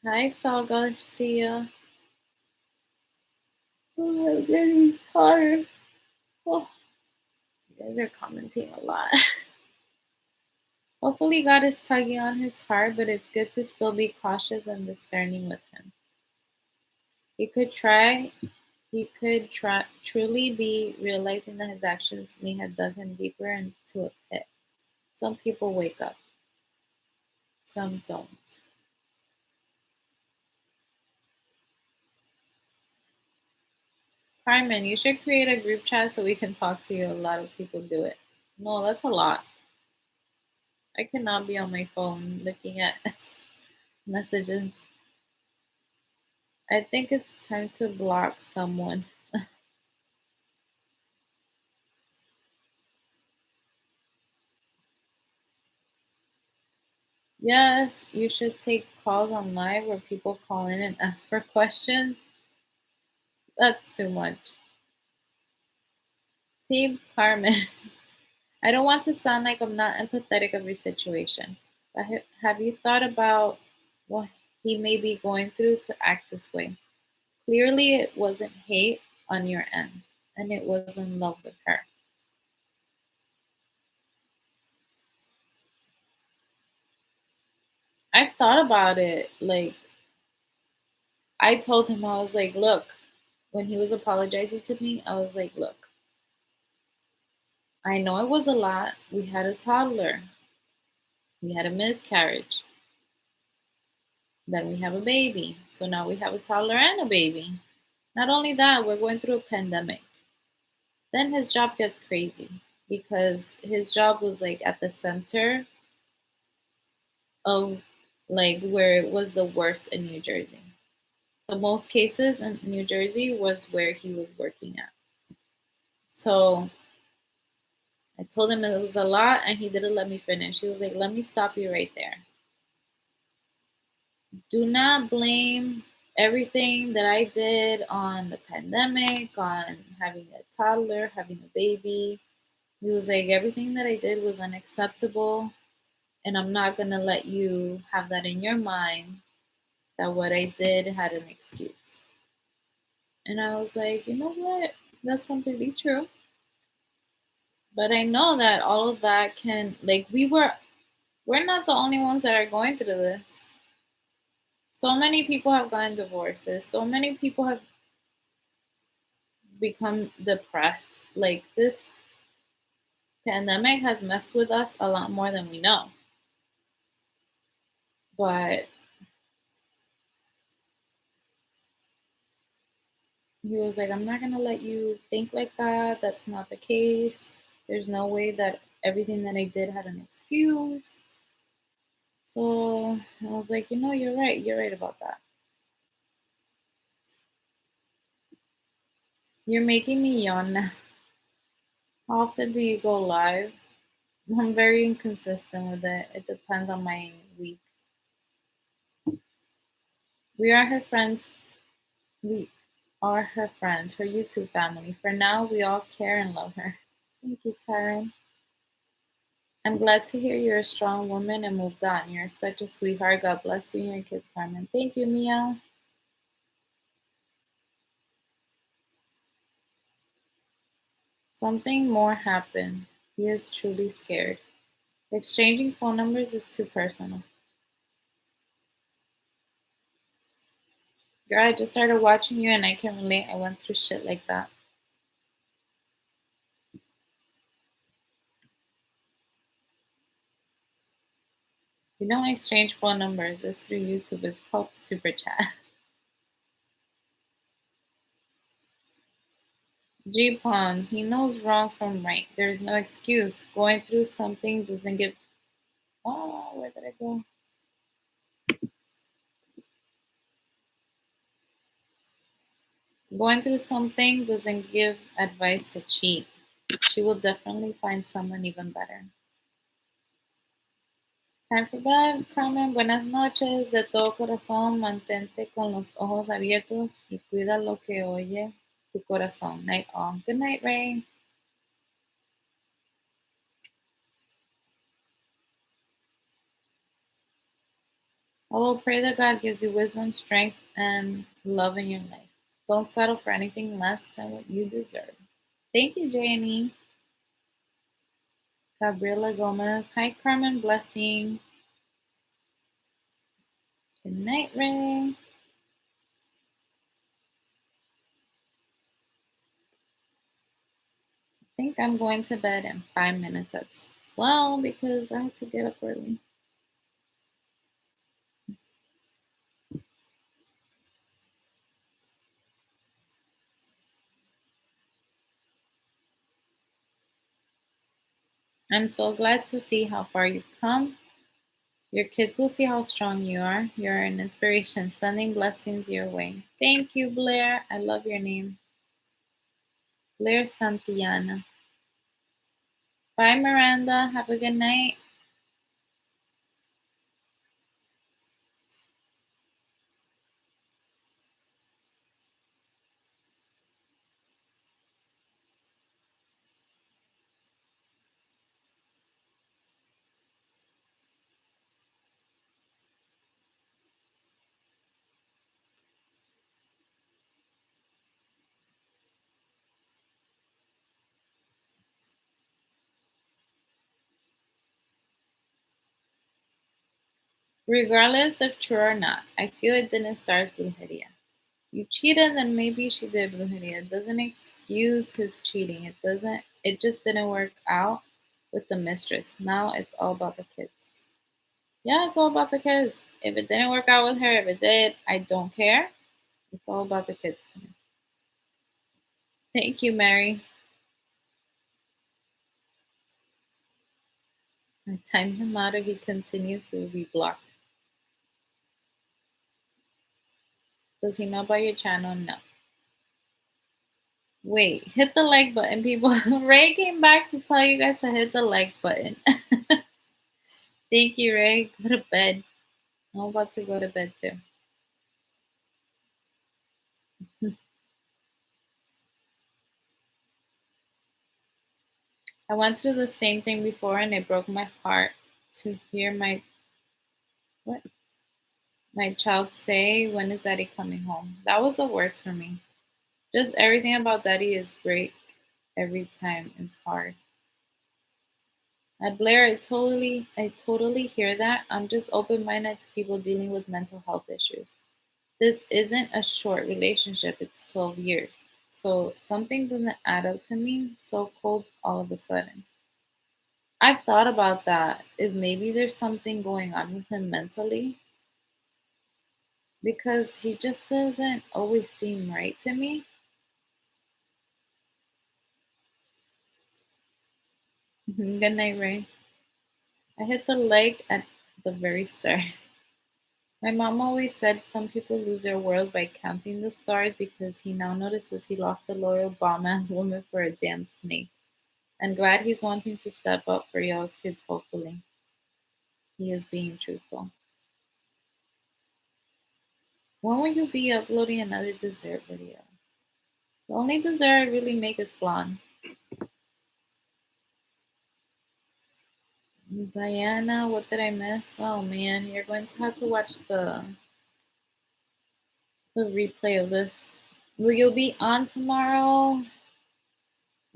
Hi, Sal Garcia. Oh, I'm getting tired. Oh, you guys are commenting a lot. Hopefully, God is tugging on his heart, but it's good to still be cautious and discerning with him. He could try, truly be realizing that his actions may have dug him deeper into a pit. Some people wake up, some don't. Carmen, you should create a group chat so we can talk to you. A lot of people do it. No, that's a lot. I cannot be on my phone looking at messages. I think it's time to block someone. Yes, you should take calls on live where people call in and ask for questions. That's too much. Team Carmen. I don't want to sound like I'm not empathetic of your situation, but have you thought about what he may be going through to act this way? Clearly, it wasn't hate on your end, and it was in love with her. I've thought about it. Like, I told him, I was like, look, when he was apologizing to me, I was like, look, I know it was a lot. We had a toddler, we had a miscarriage, then we have a baby. So now we have a toddler and a baby. Not only that, we're going through a pandemic. Then his job gets crazy because his job was like at the center of like where it was the worst in New Jersey. The most cases in New Jersey was where he was working at. So I told him it was a lot and he didn't let me finish. He was like, let me stop you right there. Do not blame everything that I did on the pandemic, on having a toddler, having a baby. He was like, everything that I did was unacceptable, and I'm not going to let you have that in your mind that what I did had an excuse. And I was like, you know what? That's completely true. But I know that all of that can, like, we're not the only ones that are going through this. So many people have gotten divorces. So many people have become depressed. Like, this pandemic has messed with us a lot more than we know. But he was like, I'm not going to let you think like that. That's not the case. There's no way that everything that I did had an excuse. So I was like, you're right. You're right about that. You're making me yawn now. How often do you go live? I'm very inconsistent with it. It depends on my week. We are her friends. We are her friends, her YouTube family. For now, we all care and love her. Thank you, Karen. I'm glad to hear you're a strong woman and moved on. You're such a sweetheart. God bless you and your kids, Carmen. Thank you, Mia. Something more happened. He is truly scared. Exchanging phone numbers is too personal. Girl, I just started watching you and I can relate. I went through shit like that. You don't exchange phone numbers. It's through YouTube. It's called Super Chat. G Pond, he knows wrong from right. There's no excuse. Going through something doesn't give. Oh, where did I go? Going through something doesn't give advice to cheat. She will definitely find someone even better. Time for bed, Carmen. Buenas noches. De todo corazón, mantente con los ojos abiertos y cuida lo que oye tu corazón. Night all. Good night, Ray. I will pray that God gives you wisdom, strength, and love in your life. Don't settle for anything less than what you deserve. Thank you, Janie. Gabriela Gomez. Hi, Carmen. Blessings. Good night, Ray. I think I'm going to bed in 5 minutes as well because I have to get up early. I'm so glad to see how far you've come. Your kids will see how strong you are. You're an inspiration, sending blessings your way. Thank you, Blair. I love your name. Blair Santillana. Bye, Miranda. Have a good night. Regardless if true or not, I feel it didn't start with Lydia. You cheated, then maybe she did with Lydia. It doesn't excuse his cheating. It just didn't work out with the mistress. Now it's all about the kids. Yeah, it's all about the kids. If it didn't work out with her, if it did, I don't care. It's all about the kids to me. Thank you, Mary. I timed him out. If he continues, he will be blocked. Does he know about your channel? No. Wait, hit the like button, people. Ray came back to tell you guys to hit the like button. Thank you, Ray. Go to bed. I'm about to go to bed too. I went through the same thing before and it broke my heart to hear what my child say, when is daddy coming home? That was the worst for me. Just everything about daddy is great every time. It's hard. Blair, I totally hear that. I'm just open minded to people dealing with mental health issues. This isn't a short relationship, it's 12 years. So something doesn't add up to me so cold all of a sudden. I've thought about that. If maybe there's something going on with him mentally, because he just doesn't always seem right to me. Good night, Ray. I hit the like at the very start. My mom always said some people lose their world by counting the stars because he now notices he lost a loyal bomb ass woman for a damn snake. I'm glad he's wanting to step up for y'all's kids, hopefully. He is being truthful. When will you be uploading another dessert video? The only dessert I really make is blonde. Diana, what did I miss? Oh man, you're going to have to watch the replay of this. Will you be on tomorrow?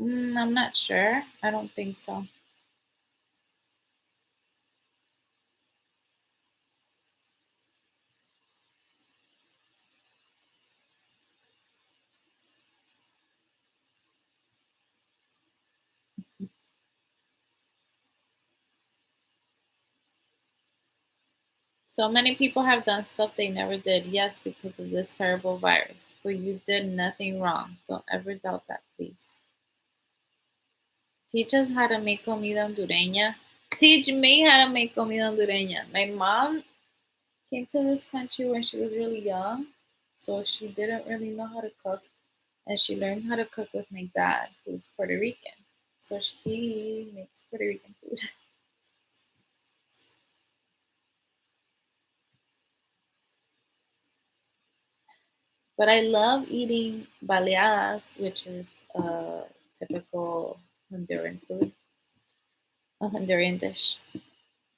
I'm not sure. I don't think so. So many people have done stuff they never did, yes, because of this terrible virus. But you did nothing wrong. Don't ever doubt that, please. Teach us how to make comida hondureña. Teach me how to make comida hondureña. My mom came to this country when she was really young, so she didn't really know how to cook. And she learned how to cook with my dad, who's Puerto Rican. So she makes Puerto Rican food. But I love eating baleadas, which is a typical Honduran food, a Honduran dish.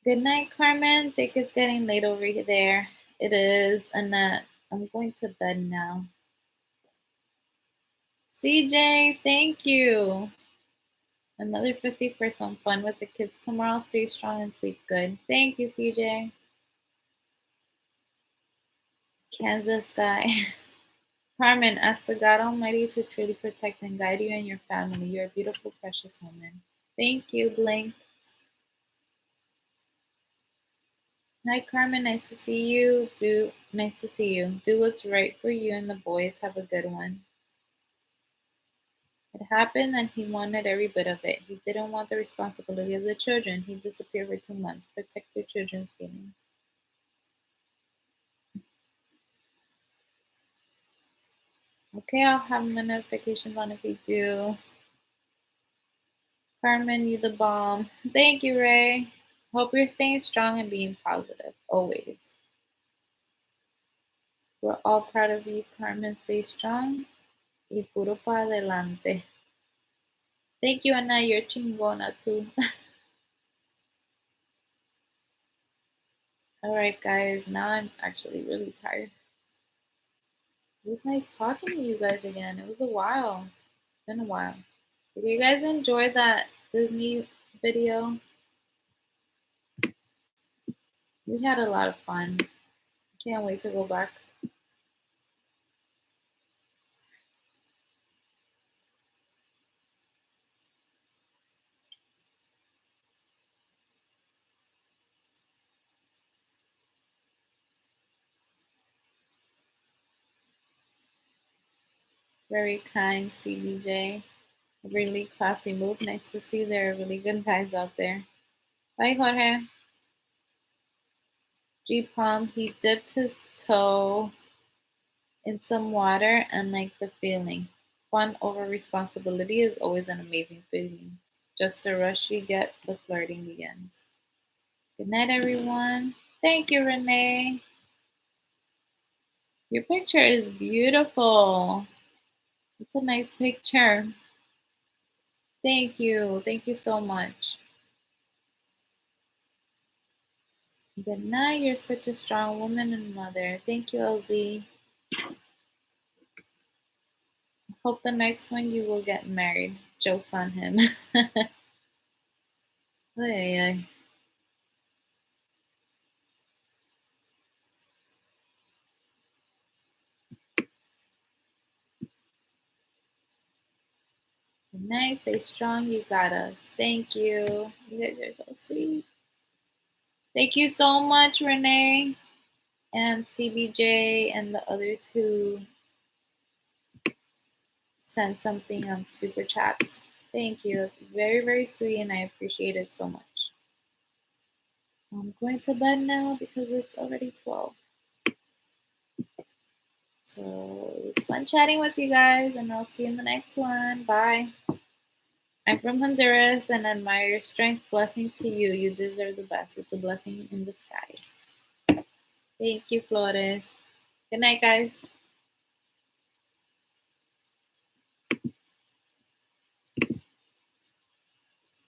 Good night, Carmen. Think it's getting late over there. It is, Annette. I'm going to bed now. CJ, thank you. Another 50 for some fun with the kids tomorrow. Stay strong and sleep good. Thank you, CJ. Kansas guy. Carmen, ask the God Almighty to truly protect and guide you and your family. You're a beautiful, precious woman. Thank you, Blink. Hi, Carmen. Nice to see you. Nice to see you. Do what's right for you and the boys. Have a good one. It happened and he wanted every bit of it. He didn't want the responsibility of the children. He disappeared for 2 months. Protect your children's feelings. Okay, I'll have my notifications on if we do. Carmen, you the bomb. Thank you, Ray. Hope you're staying strong and being positive, always. We're all proud of you, Carmen. Stay strong. Y puro pa adelante. Thank you, Anna. You're chingona too. Alright, guys. Now I'm actually really tired. It was nice talking to you guys again. It was a while. It's been a while. Did you guys enjoy that Disney video? We had a lot of fun. Can't wait to go back. Very kind, CBJ. A really classy move. Nice to see there are really good guys out there. Bye, Jorge. G Palm, he dipped his toe in some water and liked the feeling. Fun over responsibility is always an amazing feeling. Just a rush you get, the flirting begins. Good night, everyone. Thank you, Renee. Your picture is beautiful. It's a nice picture. Thank you. Thank you so much. Good night. You're such a strong woman and mother. Thank you, LZ. Hope the next one you will get married. Jokes on him. Ay, ay. Good night. Stay strong. You got us. Thank you. You guys are so sweet. Thank you so much, Renee and CBJ and the others who sent something on super chats. Thank you. It's very, very sweet and I appreciate it so much. I'm going to bed now because it's already 12. So it was fun chatting with you guys and I'll see you in the next one. Bye. I'm from Honduras and admire your strength. Blessing to you. You deserve the best. It's a blessing in disguise. Thank you, Flores. Good night, guys.